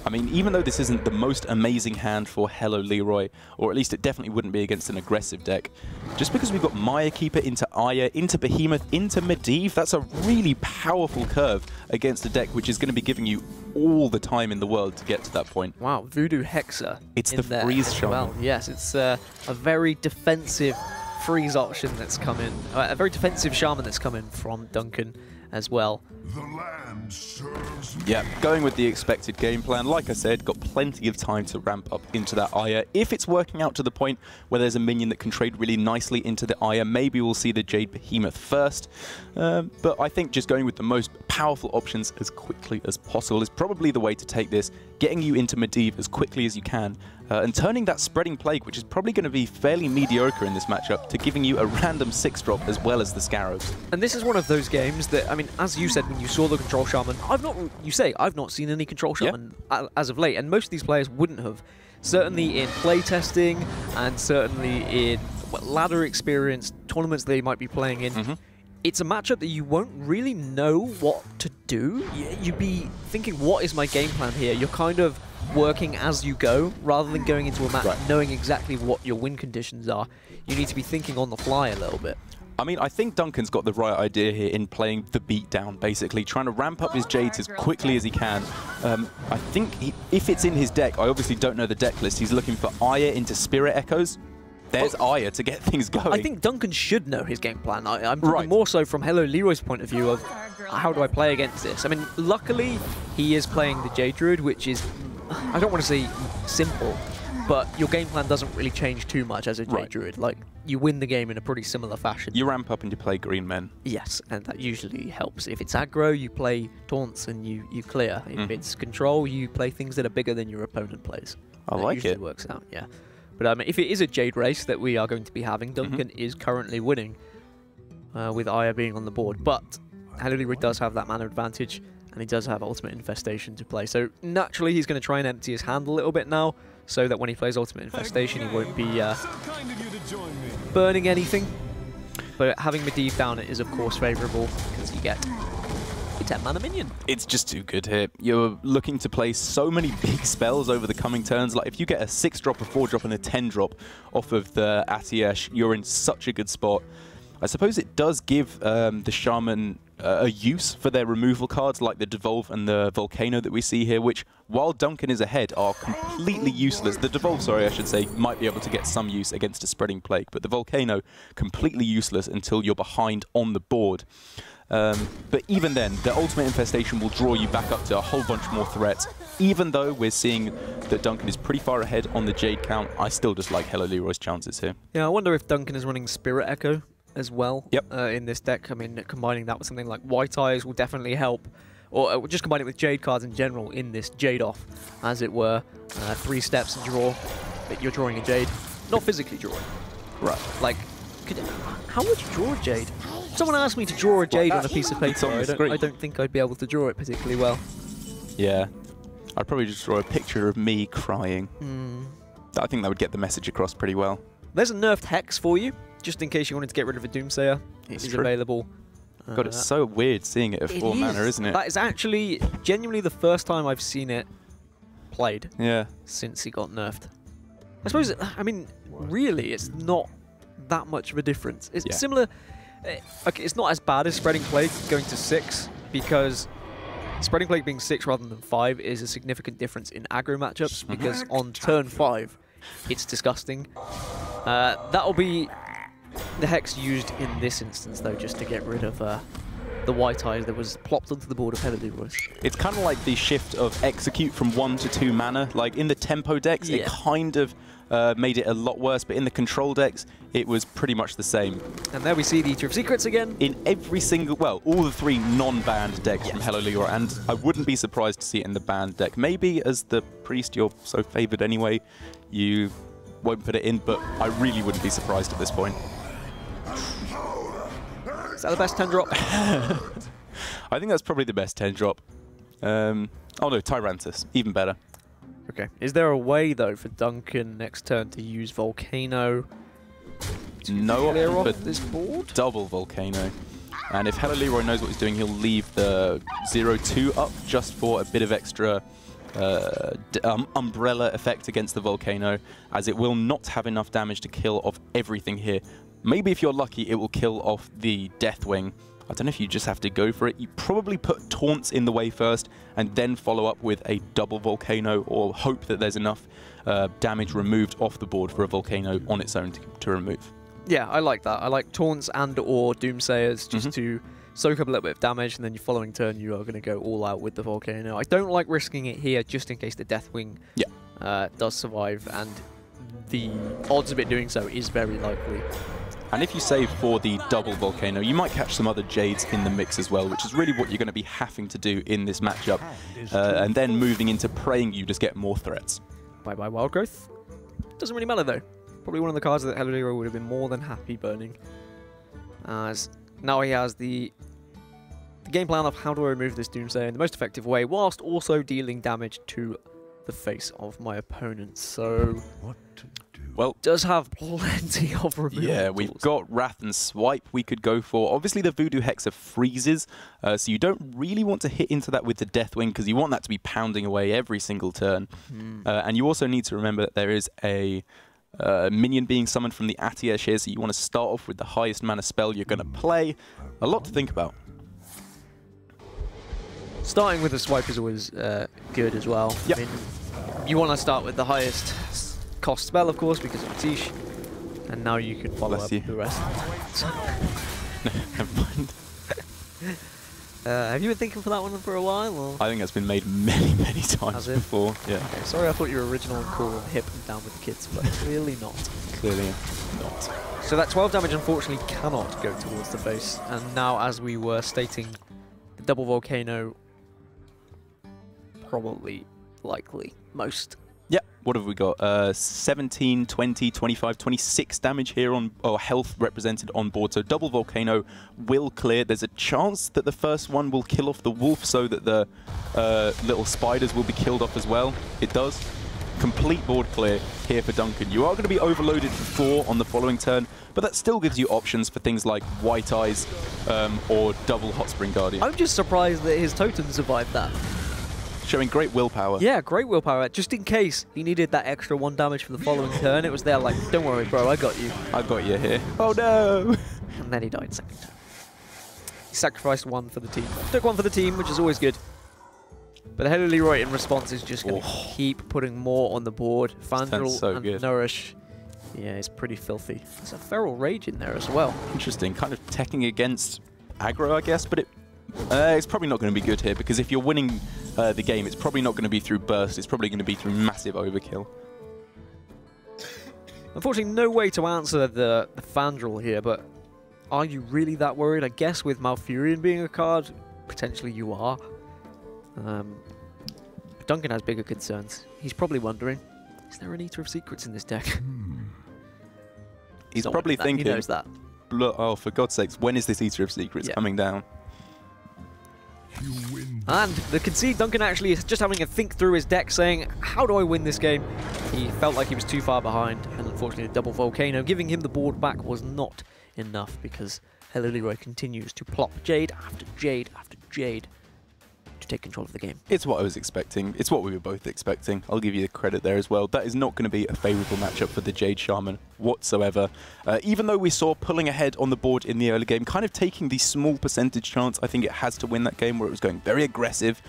I mean, even though this isn't the most amazing hand for HelloLeeroy, or at least it definitely wouldn't be against an aggressive deck, just because we've got Maya Keeper into Aya, into Behemoth, into Medivh, that's a really powerful curve against a deck which is going to be giving you all the time in the world to get to that point. Wow, Voodoo Hexa. It's the freeze shaman. Well, yes, it's a very defensive freeze option that's come in, a very defensive shaman that's come in from Duncan as well. The land serves yeah, going with the expected game plan. Like I said, got plenty of time to ramp up into that Aya. If it's working out to the point where there's a minion that can trade really nicely into the Aya, maybe we'll see the Jade Behemoth first. But I think just going with the most powerful options as quickly as possible is probably the way to take this, getting you into Medivh as quickly as you can, and turning that Spreading Plague, which is probably going to be fairly mediocre in this matchup, to giving you a random 6-drop as well as the Scarabs. And this is one of those games that, I mean, as you said when you saw the Control Shaman, I've not seen any Control Shaman as of late, and most of these players wouldn't have. Certainly in playtesting, and certainly in ladder experience, tournaments they might be playing in. It's a matchup that you won't really know what to do. You'd be thinking, what is my game plan here? You're kind of working as you go, rather than going into a match knowing exactly what your win conditions are. You need to be thinking on the fly a little bit. I mean, I think Duncan's got the right idea here in playing the beatdown, basically, trying to ramp up his Jades as quickly as he can. I think if it's in his deck, I obviously don't know the deck list, he's looking for Aya into Spirit Echoes. There's Aya to get things going. I think Duncan should know his game plan. I'm talking more so from HelloLeeroy's point of view of how do I play against this. I mean, luckily, he is playing the Jade Druid, which is, I don't want to say simple, but your game plan doesn't really change too much as a Jade Druid. Like, you win the game in a pretty similar fashion. You ramp up and you play green men. Yes, and that usually helps. If it's aggro, you play taunts and you clear. If it's control, you play things that are bigger than your opponent plays. I like it. Usually works out, yeah. But if it is a Jade race that we are going to be having, Duncan is currently winning with Aya being on the board. But HelloLeeroy does have that mana advantage. and he does have Ultimate Infestation to play. So naturally, he's going to try and empty his hand a little bit now, so that when he plays Ultimate Infestation, he won't be burning anything. But having Medivh down it is, of course, favourable, because you get a 10-mana minion. It's just too good here. You're looking to play so many big spells over the coming turns. Like, if you get a 6-drop, a 4-drop, and a 10-drop off of the Atiesh, you're in such a good spot. I suppose it does give the Shaman a use for their removal cards, like the Devolve and the Volcano that we see here, which, while Duncan is ahead, are completely useless. The Devolve, sorry, I should say, might be able to get some use against a Spreading Plague, but the Volcano, completely useless until you're behind on the board. But even then, the Ultimate Infestation will draw you back up to a whole bunch more threats. Even though we're seeing that Duncan is pretty far ahead on the Jade count, I still just like HelloLeeroy's chances here. Yeah, I wonder if Duncan is running Spirit Echo as well. Yep. In this deck. I mean, combining that with something like White Eyes will definitely help. Or just combine it with Jade cards in general in this Jade off, as it were. 3 steps and draw. But you're drawing a Jade. Not physically drawing. Right. Like, how would you draw a Jade? Someone asked me to draw a Jade on a piece of paper. I don't think I'd be able to draw it particularly well. Yeah. I'd probably just draw a picture of me crying. I think that would get the message across pretty well. There's a nerfed Hex for you, just in case you wanted to get rid of a Doomsayer. It is available. God, it's so weird seeing it at 4 mana, isn't it? That is actually genuinely the first time I've seen it played. Yeah. Since he got nerfed. I suppose, I mean, really, it's not that much of a difference. It's similar. Okay, it's not as bad as Spreading Plague going to 6, because Spreading Plague being 6 rather than 5 is a significant difference in aggro matchups, because on turn 5, it's disgusting. That'll be the Hex used in this instance, though, just to get rid of the White Eyes that was plopped onto the board of HelloLeeroy. It's kind of like the shift of Execute from 1 to 2 mana. Like, in the Tempo decks, it kind of made it a lot worse, but in the Control decks, it was pretty much the same. And there we see the Eater of Secrets again. In every single, well, all the 3 non-banned decks from HelloLeeroy, and I wouldn't be surprised to see it in the banned deck. Maybe as the Priest, you're so favoured anyway, you won't put it in, but I really wouldn't be surprised at this point. Is that the best 10-drop? I think that's probably the best 10-drop. Oh no, Tyrantus, even better. Okay. Is there a way, though, for Duncan next turn to use Volcano No clear option, off but this board? Double Volcano. And if HelloLeeroy knows what he's doing, he'll leave the 0-2 up just for a bit of extra umbrella effect against the Volcano, as it will not have enough damage to kill off everything here. Maybe if you're lucky, it will kill off the Deathwing. I don't know if you just have to go for it. You probably put Taunts in the way first and then follow up with a double Volcano, or hope that there's enough damage removed off the board for a Volcano on its own to remove. Yeah, I like that. I like Taunts and or Doomsayers just to soak up a little bit of damage, and then your following turn you are going to go all out with the Volcano. I don't like risking it here just in case the Deathwing does survive, and the odds of it doing so is very likely. And if you save for the double Volcano, you might catch some other Jades in the mix as well, which is really what you're going to be having to do in this matchup. And then moving into praying you just get more threats. Bye-bye Wild Growth. Doesn't really matter, though. Probably one of the cards that HelloLeeroy would have been more than happy burning. As now he has the game plan of how do I remove this Doomsayer in the most effective way, whilst also dealing damage to the face of my opponent. So, What to do? Well, does have plenty of removal. Yeah, we've got Wrath and Swipe we could go for. Obviously, the Voodoo Hexa freezes, so you don't really want to hit into that with the Deathwing, because you want that to be pounding away every single turn. And you also need to remember that there is a minion being summoned from the Atiesh here, so you want to start off with the highest mana spell you're going to play. A lot to think about. Starting with a Swipe is always good as well. Yep. I mean, you want to start with the highest cost spell, of course, because of Tish, and now you can follow up the rest. Never mind. Have you been thinking for that one for a while? Or? I think that's been made many, many times before. Yeah. Okay, sorry, I thought you were original and cool and hip and down with the kids, but clearly not. Clearly not. So that 12 damage unfortunately cannot go towards the face, and now, as we were stating, the double Volcano probably, likely, most Yeah, what have we got? 17, 20, 25, 26 damage here on, or health represented on board. So double volcano will clear. There's a chance that the first one will kill off the wolf so that the little spiders will be killed off as well. It does. Complete board clear here for Duncan. You are going to be overloaded for 4 on the following turn, but that still gives you options for things like White Eyes or double Hot Spring Guardian. I'm just surprised that his totem survived that. Showing great willpower. Yeah, great willpower. Just in case he needed that extra 1 damage for the following turn, it was there like, don't worry, bro, I got you. I got you here. Oh no! And then he died second turn. He sacrificed 1 for the team. Took 1 for the team, which is always good. But HelloLeeroy in response is just going to keep putting more on the board. Fandral and Nourish. Yeah, it's pretty filthy. There's a Feral Rage in there as well. Interesting. Kind of teching against aggro, I guess, but it's probably not going to be good here because if you're winning the game, it's probably not going to be through burst. It's probably going to be through massive overkill. Unfortunately, no way to answer the Fandral here, but are you really that worried? I guess with Malfurion being a card, potentially you are. Duncan has bigger concerns. He's probably wondering, is there an Eater of Secrets in this deck? He's probably thinking, he knows that. Oh, for God's sakes, when is this Eater of Secrets coming down? And the concede, Duncan actually is just having a think through his deck, saying, how do I win this game? He felt like he was too far behind, and unfortunately the double volcano, giving him the board back, was not enough because HelloLeeroy continues to plop Jade after Jade after Jade to take control of the game. It's what I was expecting. It's what we were both expecting. I'll give you the credit there as well. That is not going to be a favourable matchup for the Jade Shaman whatsoever. Even though we saw pulling ahead on the board in the early game, kind of taking the small percentage chance, I think it has to win that game where it was going very aggressive,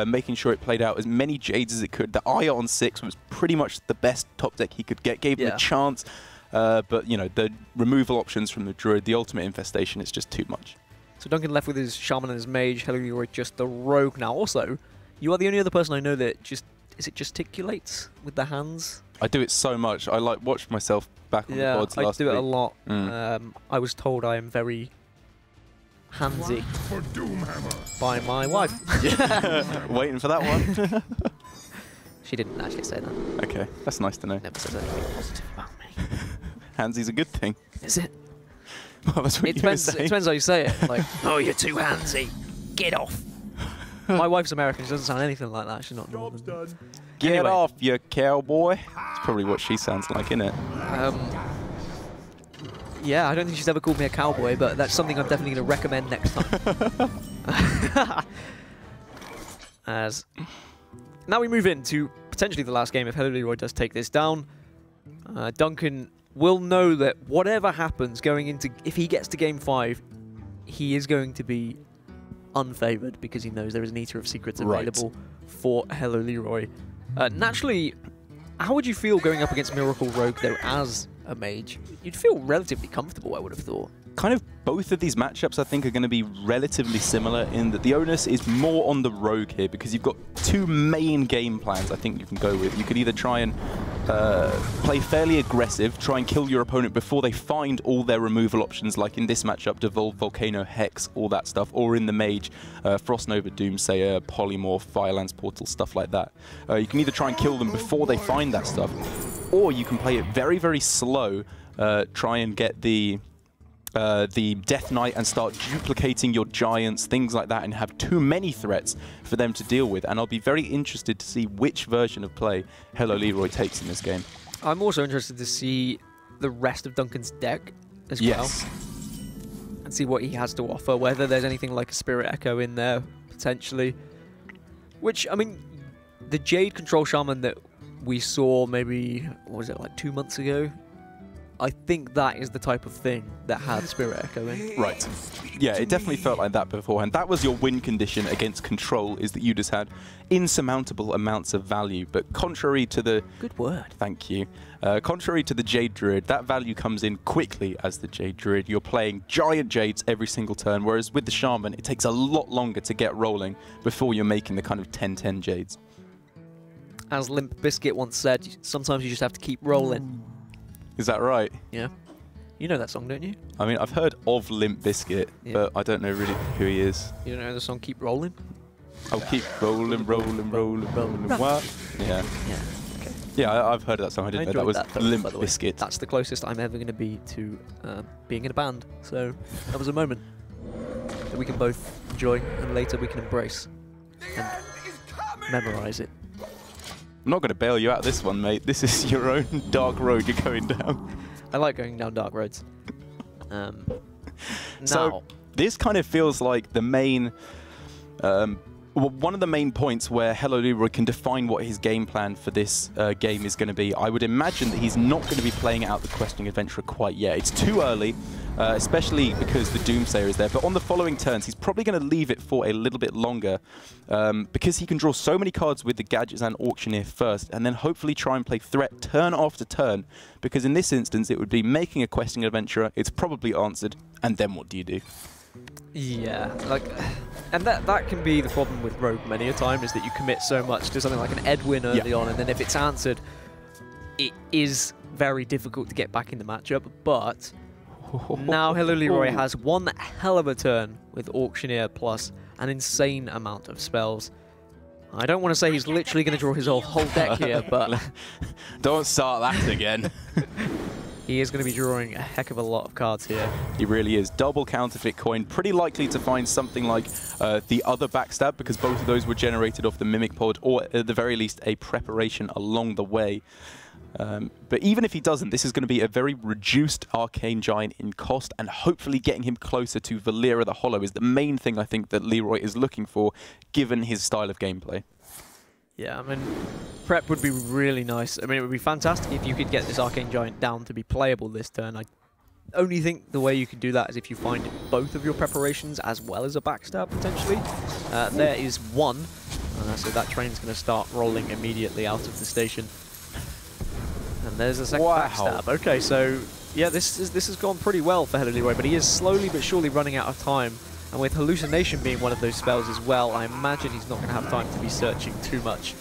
making sure it played out as many Jades as it could. The Aya on 6 was pretty much the best top deck he could get, gave him a chance. But, you know, the removal options from the Druid, the ultimate infestation, it's just too much. So Duncan left with his Shaman and his Mage, HelloLeeroy just the Rogue. Now also, you are the only other person I know that just gesticulates with the hands. I do it so much. I like watched myself back on the pods last week. I do it a lot. I was told I am very handsy by my wife. Waiting for that one. She didn't actually say that. Okay, that's nice to know. Never said anything positive about me. Handsy's a good thing. Is it? Well, that's what it depends how you say it. Like, oh, you're too handsy. Get off. My wife's American. She doesn't sound anything like that. She's not northern. Get off, you cowboy. That's probably what she sounds like, isn't it? Yeah, I don't think she's ever called me a cowboy, but that's something I'm definitely going to recommend next time. As now we move into potentially the last game if HelloLeeroy does take this down. Duncan will know that whatever happens going into, if he gets to game 5, he is going to be unfavored because he knows there is an Eater of Secrets available for HelloLeeroy. Naturally, how would you feel going up against Miracle Rogue though as a mage? You'd feel relatively comfortable, I would have thought. Kind of both of these matchups I think are going to be relatively similar in that the onus is more on the Rogue here because you've got 2 main game plans I think you can go with. You could either try and play fairly aggressive, try and kill your opponent before they find all their removal options, like in this matchup, Devolve, Volcano, Hex, all that stuff, or in the Mage, Frost Nova, Doomsayer, Polymorph, Firelance Portal, stuff like that. You can either try and kill them before they find that stuff, or you can play it very, very slow, try and get the Death Knight and start duplicating your giants, things like that, and have too many threats for them to deal with. And I'll be very interested to see which version of play HelloLeeroy takes in this game. I'm also interested to see the rest of Duncan's deck as well. And see what he has to offer, whether there's anything like a Spirit Echo in there, potentially. Which, I mean, the Jade Control Shaman that we saw maybe, what was it, like 2 months ago? I think that is the type of thing that had Spirit Echo in. Right. Yeah, it definitely felt like that beforehand. That was your win condition against control, is that you just had insurmountable amounts of value. But contrary to the... Good word. Thank you. Contrary to the Jade Druid, that value comes in quickly as the Jade Druid. You're playing giant Jades every single turn, whereas with the Shaman, it takes a lot longer to get rolling before you're making the kind of 10-10 Jades. As Limp Bizkit once said, sometimes you just have to keep rolling. Is that right? Yeah. You know that song, don't you? I mean, I've heard of Limp Bizkit, but I don't know really who he is. You don't know the song Keep Rolling? I'll keep rolling, rolling, rolling, rolling. What? Yeah. Yeah. Okay. Yeah, I've heard of that song. I didn't know that was Limp Bizkit. That's the closest I'm ever going to be to being in a band. So that was a moment that we can both enjoy and later we can embrace and memorize it. I'm not going to bail you out of this one, mate. This is your own dark road you're going down. I like going down dark roads. So this kind of feels like the main... one of the main points where HelloLeeroy can define what his game plan for this game is going to be. I would imagine that he's not going to be playing out the Questing Adventurer quite yet. It's too early, especially because the Doomsayer is there. But on the following turns, he's probably going to leave it for a little bit longer because he can draw so many cards with the Gadgets and Auctioneer first, and then hopefully try and play Threat turn after turn. Because in this instance, it would be making a Questing Adventurer. It's probably answered, and then what do you do? Yeah, like, and that can be the problem with Rogue many a time, is that you commit so much to something like an Edwin early on, and then if it's answered, it is very difficult to get back in the matchup. But now HelloLeeroy has one hell of a turn with Auctioneer plus an insane amount of spells. I don't want to say he's literally going to draw his whole deck here, but don't start that again. He is going to be drawing a heck of a lot of cards here. He really is. Double counterfeit coin. Pretty likely to find something like the other backstab, because both of those were generated off the Mimic Pod, or at the very least a preparation along the way. But even if he doesn't, this is going to be a very reduced Arcane Giant in cost, and hopefully getting him closer to Valeera the Hollow is the main thing I think that Leeroy is looking for, given his style of gameplay. Yeah, I mean, prep would be really nice. I mean, it would be fantastic if you could get this Arcane Giant down to be playable this turn. I only think the way you could do that is if you find both of your preparations as well as a backstab, potentially. There is one, so that train's going to start rolling immediately out of the station. And there's a second backstab. Okay, so yeah, this has gone pretty well for HelloLeeroy, but he is slowly but surely running out of time. And with Hallucination being one of those spells as well, I imagine he's not going to have time to be searching too much.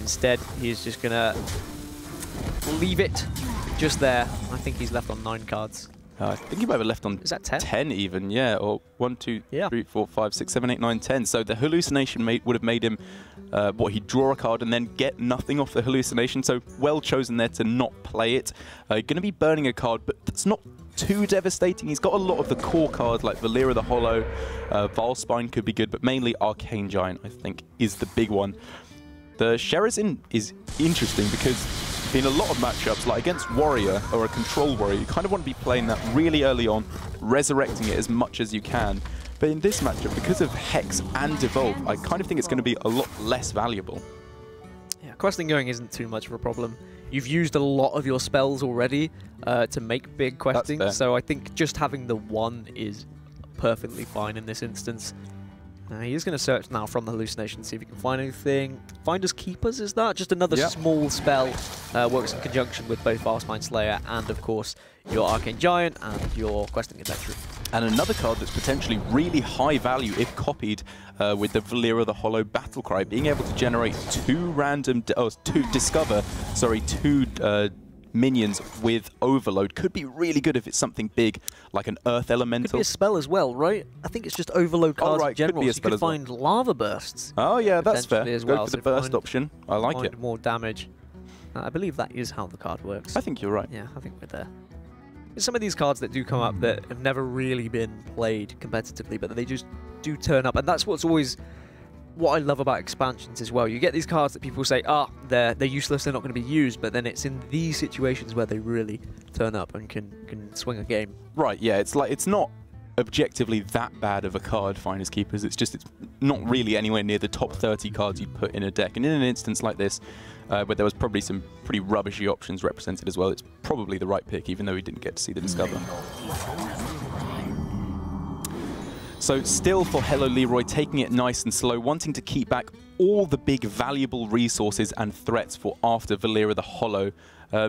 Instead, he is just going to leave it just there. I think he's left on 9 cards. I think he might have left on Is that 10? 10 even, yeah. Or 1, 2, 3, 4, 5, 6, 7, 8, 9, 10. So the Hallucination would have made him, he'd draw a card and then get nothing off the Hallucination. So well chosen there to not play it. Going to be burning a card, but that's not too devastating. He's got a lot of the core cards like Valeera the Hollow, Valspine could be good, but mainly Arcane Giant, I think, is the big one. The Sherazin is interesting because in a lot of matchups, like against Warrior or a Control Warrior, you kind of want to be playing that really early on, resurrecting it as much as you can. But in this matchup, because of Hex and Devolve, I kind of think it's going to be a lot less valuable. Yeah, questing going isn't too much of a problem. You've used a lot of your spells already to make big questing, so I think just having the one is perfectly fine in this instance. He is going to search now from the Hallucination, see if he can find anything. Finders Keepers, is that? Just another small spell. Works in conjunction with both Valspine Slayer and, of course, your Arcane Giant and your Questing Adventurer. And another card that's potentially really high value if copied with the Valeera the Hollow Battlecry, being able to generate two minions with Overload could be really good if it's something big like an Earth Elemental. Could be a spell as well, right? I think it's just Overload cards in general. So you could find Lava Bursts. Oh yeah, that's fair. As well. Go for the burst option. I like it. More damage. I believe that is how the card works. I think you're right. Yeah, I think we're there. There's some of these cards that do come up that have never really been played competitively, but they just do turn up, and that's what's always what I love about expansions as well. You get these cards that people say, they're useless, they're not going to be used, but then it's in these situations where they really turn up and can swing a game. Right, yeah, it's not objectively that bad of a card, Finders Keepers. It's not really anywhere near the top 30 cards you'd put in a deck. And in an instance like this, where there was probably some pretty rubbishy options represented as well, it's probably the right pick, even though we didn't get to see the Discover. So still for HelloLeeroy, taking it nice and slow, wanting to keep back all the big valuable resources and threats for after Valeera the Hollow,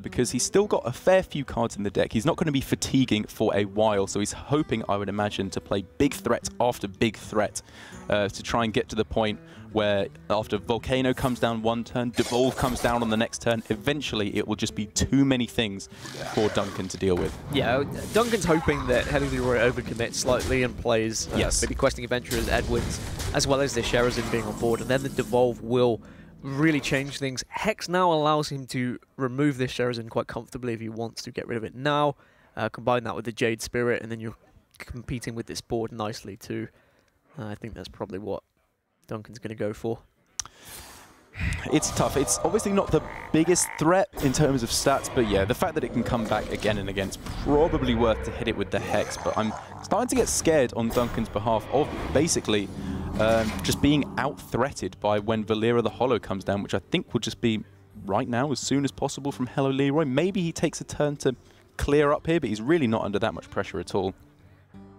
because he's still got a fair few cards in the deck. He's not going to be fatiguing for a while, so he's hoping, I would imagine, to play big threat after big threat to try and get to the point where after Volcano comes down one turn, Devolve comes down on the next turn, eventually it will just be too many things for Duncan to deal with. Yeah, Duncan's hoping that HelloLeeroy overcommits slightly and plays maybe Questing Adventurers, Edwins, as well as the Sherazin being on board, and then the Devolve will really changed things. Hex now allows him to remove this Sherazin quite comfortably if he wants to get rid of it now. Combine that with the Jade Spirit, and then you're competing with this board nicely too. I think that's probably what Duncan's going to go for. It's tough. It's obviously not the biggest threat in terms of stats, but yeah, the fact that it can come back again and again is probably worth to hit it with the Hex. But I'm starting to get scared on Duncan's behalf of basically just being out-threated by when Valeera the Hollow comes down, which I think will just be right now, as soon as possible from HelloLeeroy. Maybe he takes a turn to clear up here, but he's really not under that much pressure at all.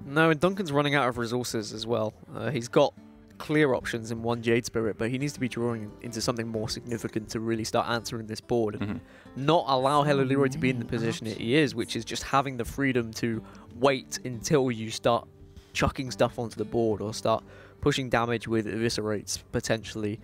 No, and Duncan's running out of resources as well. He's got clear options in one Jade Spirit, but he needs to be drawing into something more significant to really start answering this board and not allow HelloLeeroy to be in the position that he is, which is just having the freedom to wait until you start chucking stuff onto the board or start pushing damage with eviscerates potentially.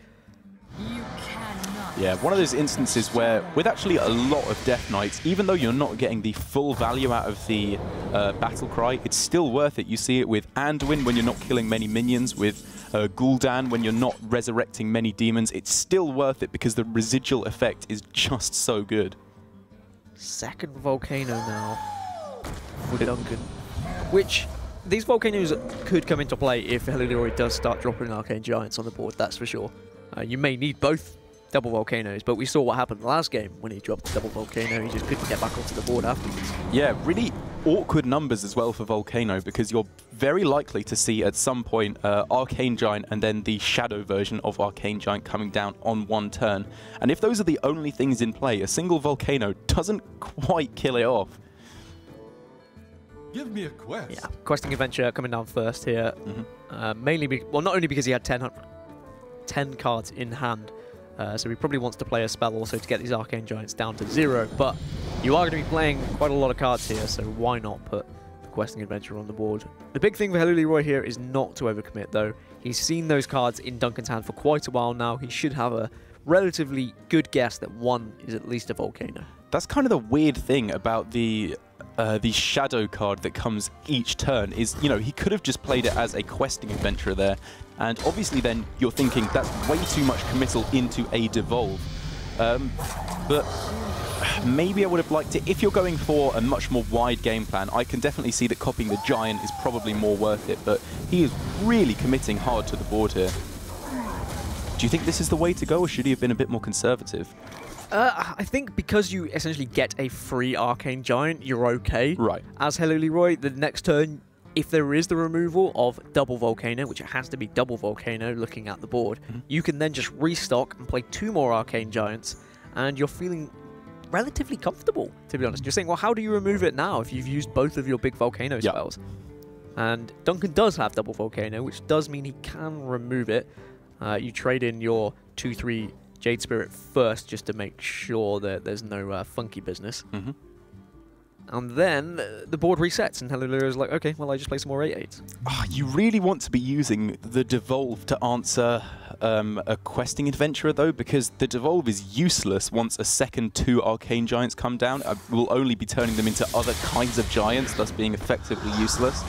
Yeah, one of those instances where, with actually a lot of Death Knights, even though you're not getting the full value out of the Battle Cry, it's still worth it. You see it with Anduin when you're not killing many minions, with Gul'dan when you're not resurrecting many demons. It's still worth it because the residual effect is just so good. Second Volcano now for Duncan, which these Volcanoes could come into play if HelloLeeroy does start dropping Arcane Giants on the board, that's for sure. You may need both double Volcanoes, but we saw what happened last game when he dropped the double Volcano. He just couldn't get back onto the board afterwards. Yeah, really awkward numbers as well for Volcano, because you're very likely to see at some point Arcane Giant and then the Shadow version of Arcane Giant coming down on one turn. And if those are the only things in play, a single Volcano doesn't quite kill it off. Give me a quest. Yeah, Questing Adventure coming down first here. Mainly, well, not only because he had 10 cards in hand, so he probably wants to play a spell also to get these Arcane Giants down to 0, but you are going to be playing quite a lot of cards here, so why not put the Questing Adventure on the board? The big thing for HelloLeeroy here is not to overcommit though. He's seen those cards in Duncan's hand for quite a while now. He should have a relatively good guess that one is at least a Volcano. That's kind of the weird thing about the Shadow card that comes each turn is, you know, he could have just played it as a Questing Adventurer there, and obviously then you're thinking that's way too much committal into a Devolve. But maybe I would have liked it. If you're going for a much more wide game plan, I can definitely see that copying the Giant is probably more worth it, but he is really committing hard to the board here. Do you think this is the way to go, or should he have been a bit more conservative? I think because you essentially get a free Arcane Giant, you're okay. Right. As HelloLeeroy, the next turn, if there is the removal of double Volcano, which it has to be double Volcano looking at the board, you can then just restock and play 2 more Arcane Giants, and you're feeling relatively comfortable, to be honest. You're saying, well, how do you remove it now if you've used both of your big Volcano spells? And Duncan does have double Volcano, which does mean he can remove it. You trade in your 2/3 Jade Spirit first, just to make sure that there's no funky business. And then the board resets, and HelloLeeroy is like, okay, well, I just play some more 8/8s. You really want to be using the Devolve to answer a Questing Adventurer, though, because the Devolve is useless once a second 2 Arcane Giants come down. Will only be turning them into other kinds of Giants, thus being effectively useless.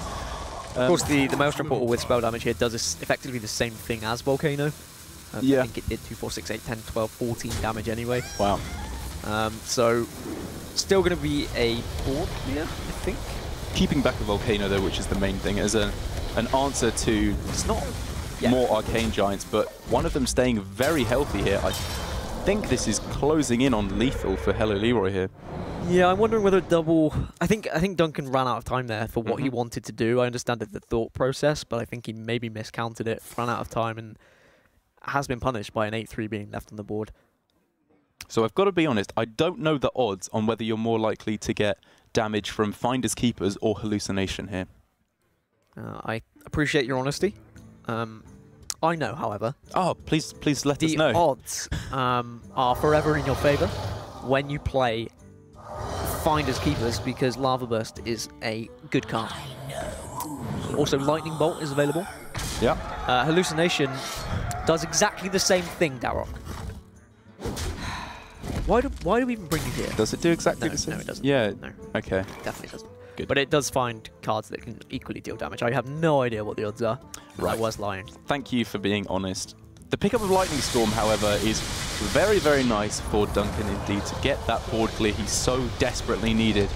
Of course, the Maelstrom Portal with spell damage here does effectively the same thing as Volcano. I think it did 2, 4, 6, 8, 10, 12, 14 damage anyway. Wow. So, still going to be a board here, I think. Keeping back a Volcano, though, which is the main thing, as an answer to It's not more Arcane Giants, but one of them staying very healthy here. I think this is closing in on lethal for HelloLeeroy here. Yeah, I'm wondering whether double... I think Duncan ran out of time there for what he wanted to do. I understand the thought process, but I think he maybe miscounted it, ran out of time, and has been punished by an 8/3 being left on the board. So I've got to be honest, I don't know the odds on whether you're more likely to get damage from Finders Keepers or Hallucination here. I appreciate your honesty. I know, however. Oh, please let us know. The odds are forever in your favour when you play Finders Keepers, because Lava Burst is a good card. Also, Lightning Bolt is available. Yeah. Hallucination does exactly the same thing, Darrock. Why do we even bring you here? Does it do exactly the same? No, it doesn't. Yeah. No. Okay. Definitely doesn't. Good. But it does find cards that can equally deal damage. I have no idea what the odds are. Right. I was lying. Thank you for being honest. The pickup of Lightning Storm, however, is very, very nice for Duncan indeed to get that board clear he so desperately needed.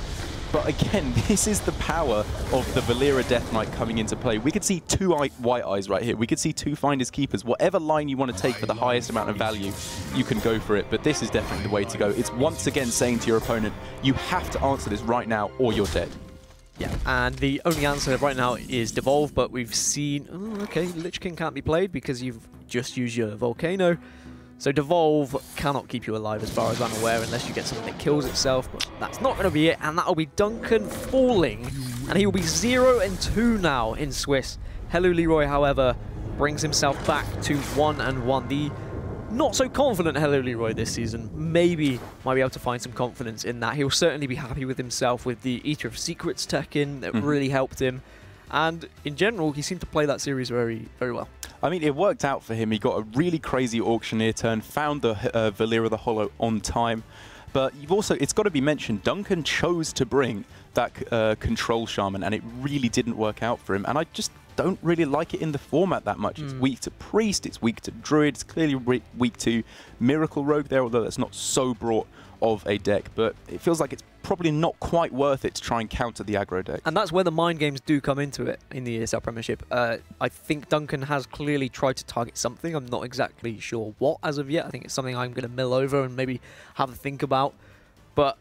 But again, this is the power of the Valeera Death Knight coming into play. We could see two White Eyes right here. We could see two Finders Keepers. Whatever line you want to take for the highest amount of value, you can go for it. But this is definitely the way to go. It's once again saying to your opponent, you have to answer this right now or you're dead. Yeah, and the only answer right now is Devolve, but we've seen... Oh, okay, Lich King can't be played because you've just used your Volcano. So Devolve cannot keep you alive as far as I'm aware unless you get something that kills itself, but that's not going to be it, and that'll be Duncan falling, and he will be 0-2 now in Swiss. HelloLeeroy, however, brings himself back to 1-1. The not so confident HelloLeeroy this season maybe might be able to find some confidence in that. He'll certainly be happy with himself with the Eater of Secrets tech in that really helped him. And in general, he seemed to play that series very, very well. I mean, it worked out for him. He got a really crazy Auctioneer turn, found the Valeera the Hollow on time. But you've also, it's got to be mentioned, Duncan chose to bring that Control Shaman, and it really didn't work out for him. And I just don't really like it in the format that much. It's weak to Priest, it's weak to Druid, it's clearly weak to Miracle Rogue there, although that's not so broad of a deck. But it feels like it's probably not quite worth it to try and counter the aggro deck. And that's where the mind games do come into it in the ESL Premiership. I think Duncan has clearly tried to target something. I'm not exactly sure what as of yet. I think it's something I'm going to mill over and maybe have a think about. But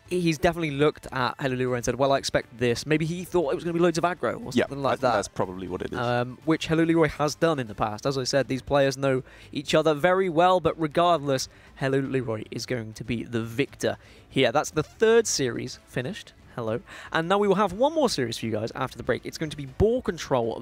he's definitely looked at HelloLeeroy and said, well, I expect this. Maybe he thought it was going to be loads of aggro or something like that. That's probably what it is. Which HelloLeeroy has done in the past. As I said, these players know each other very well, but regardless, HelloLeeroy is going to be the victor here. That's the third series finished. Hello. And now we will have one more series for you guys after the break. It's going to be Ball Control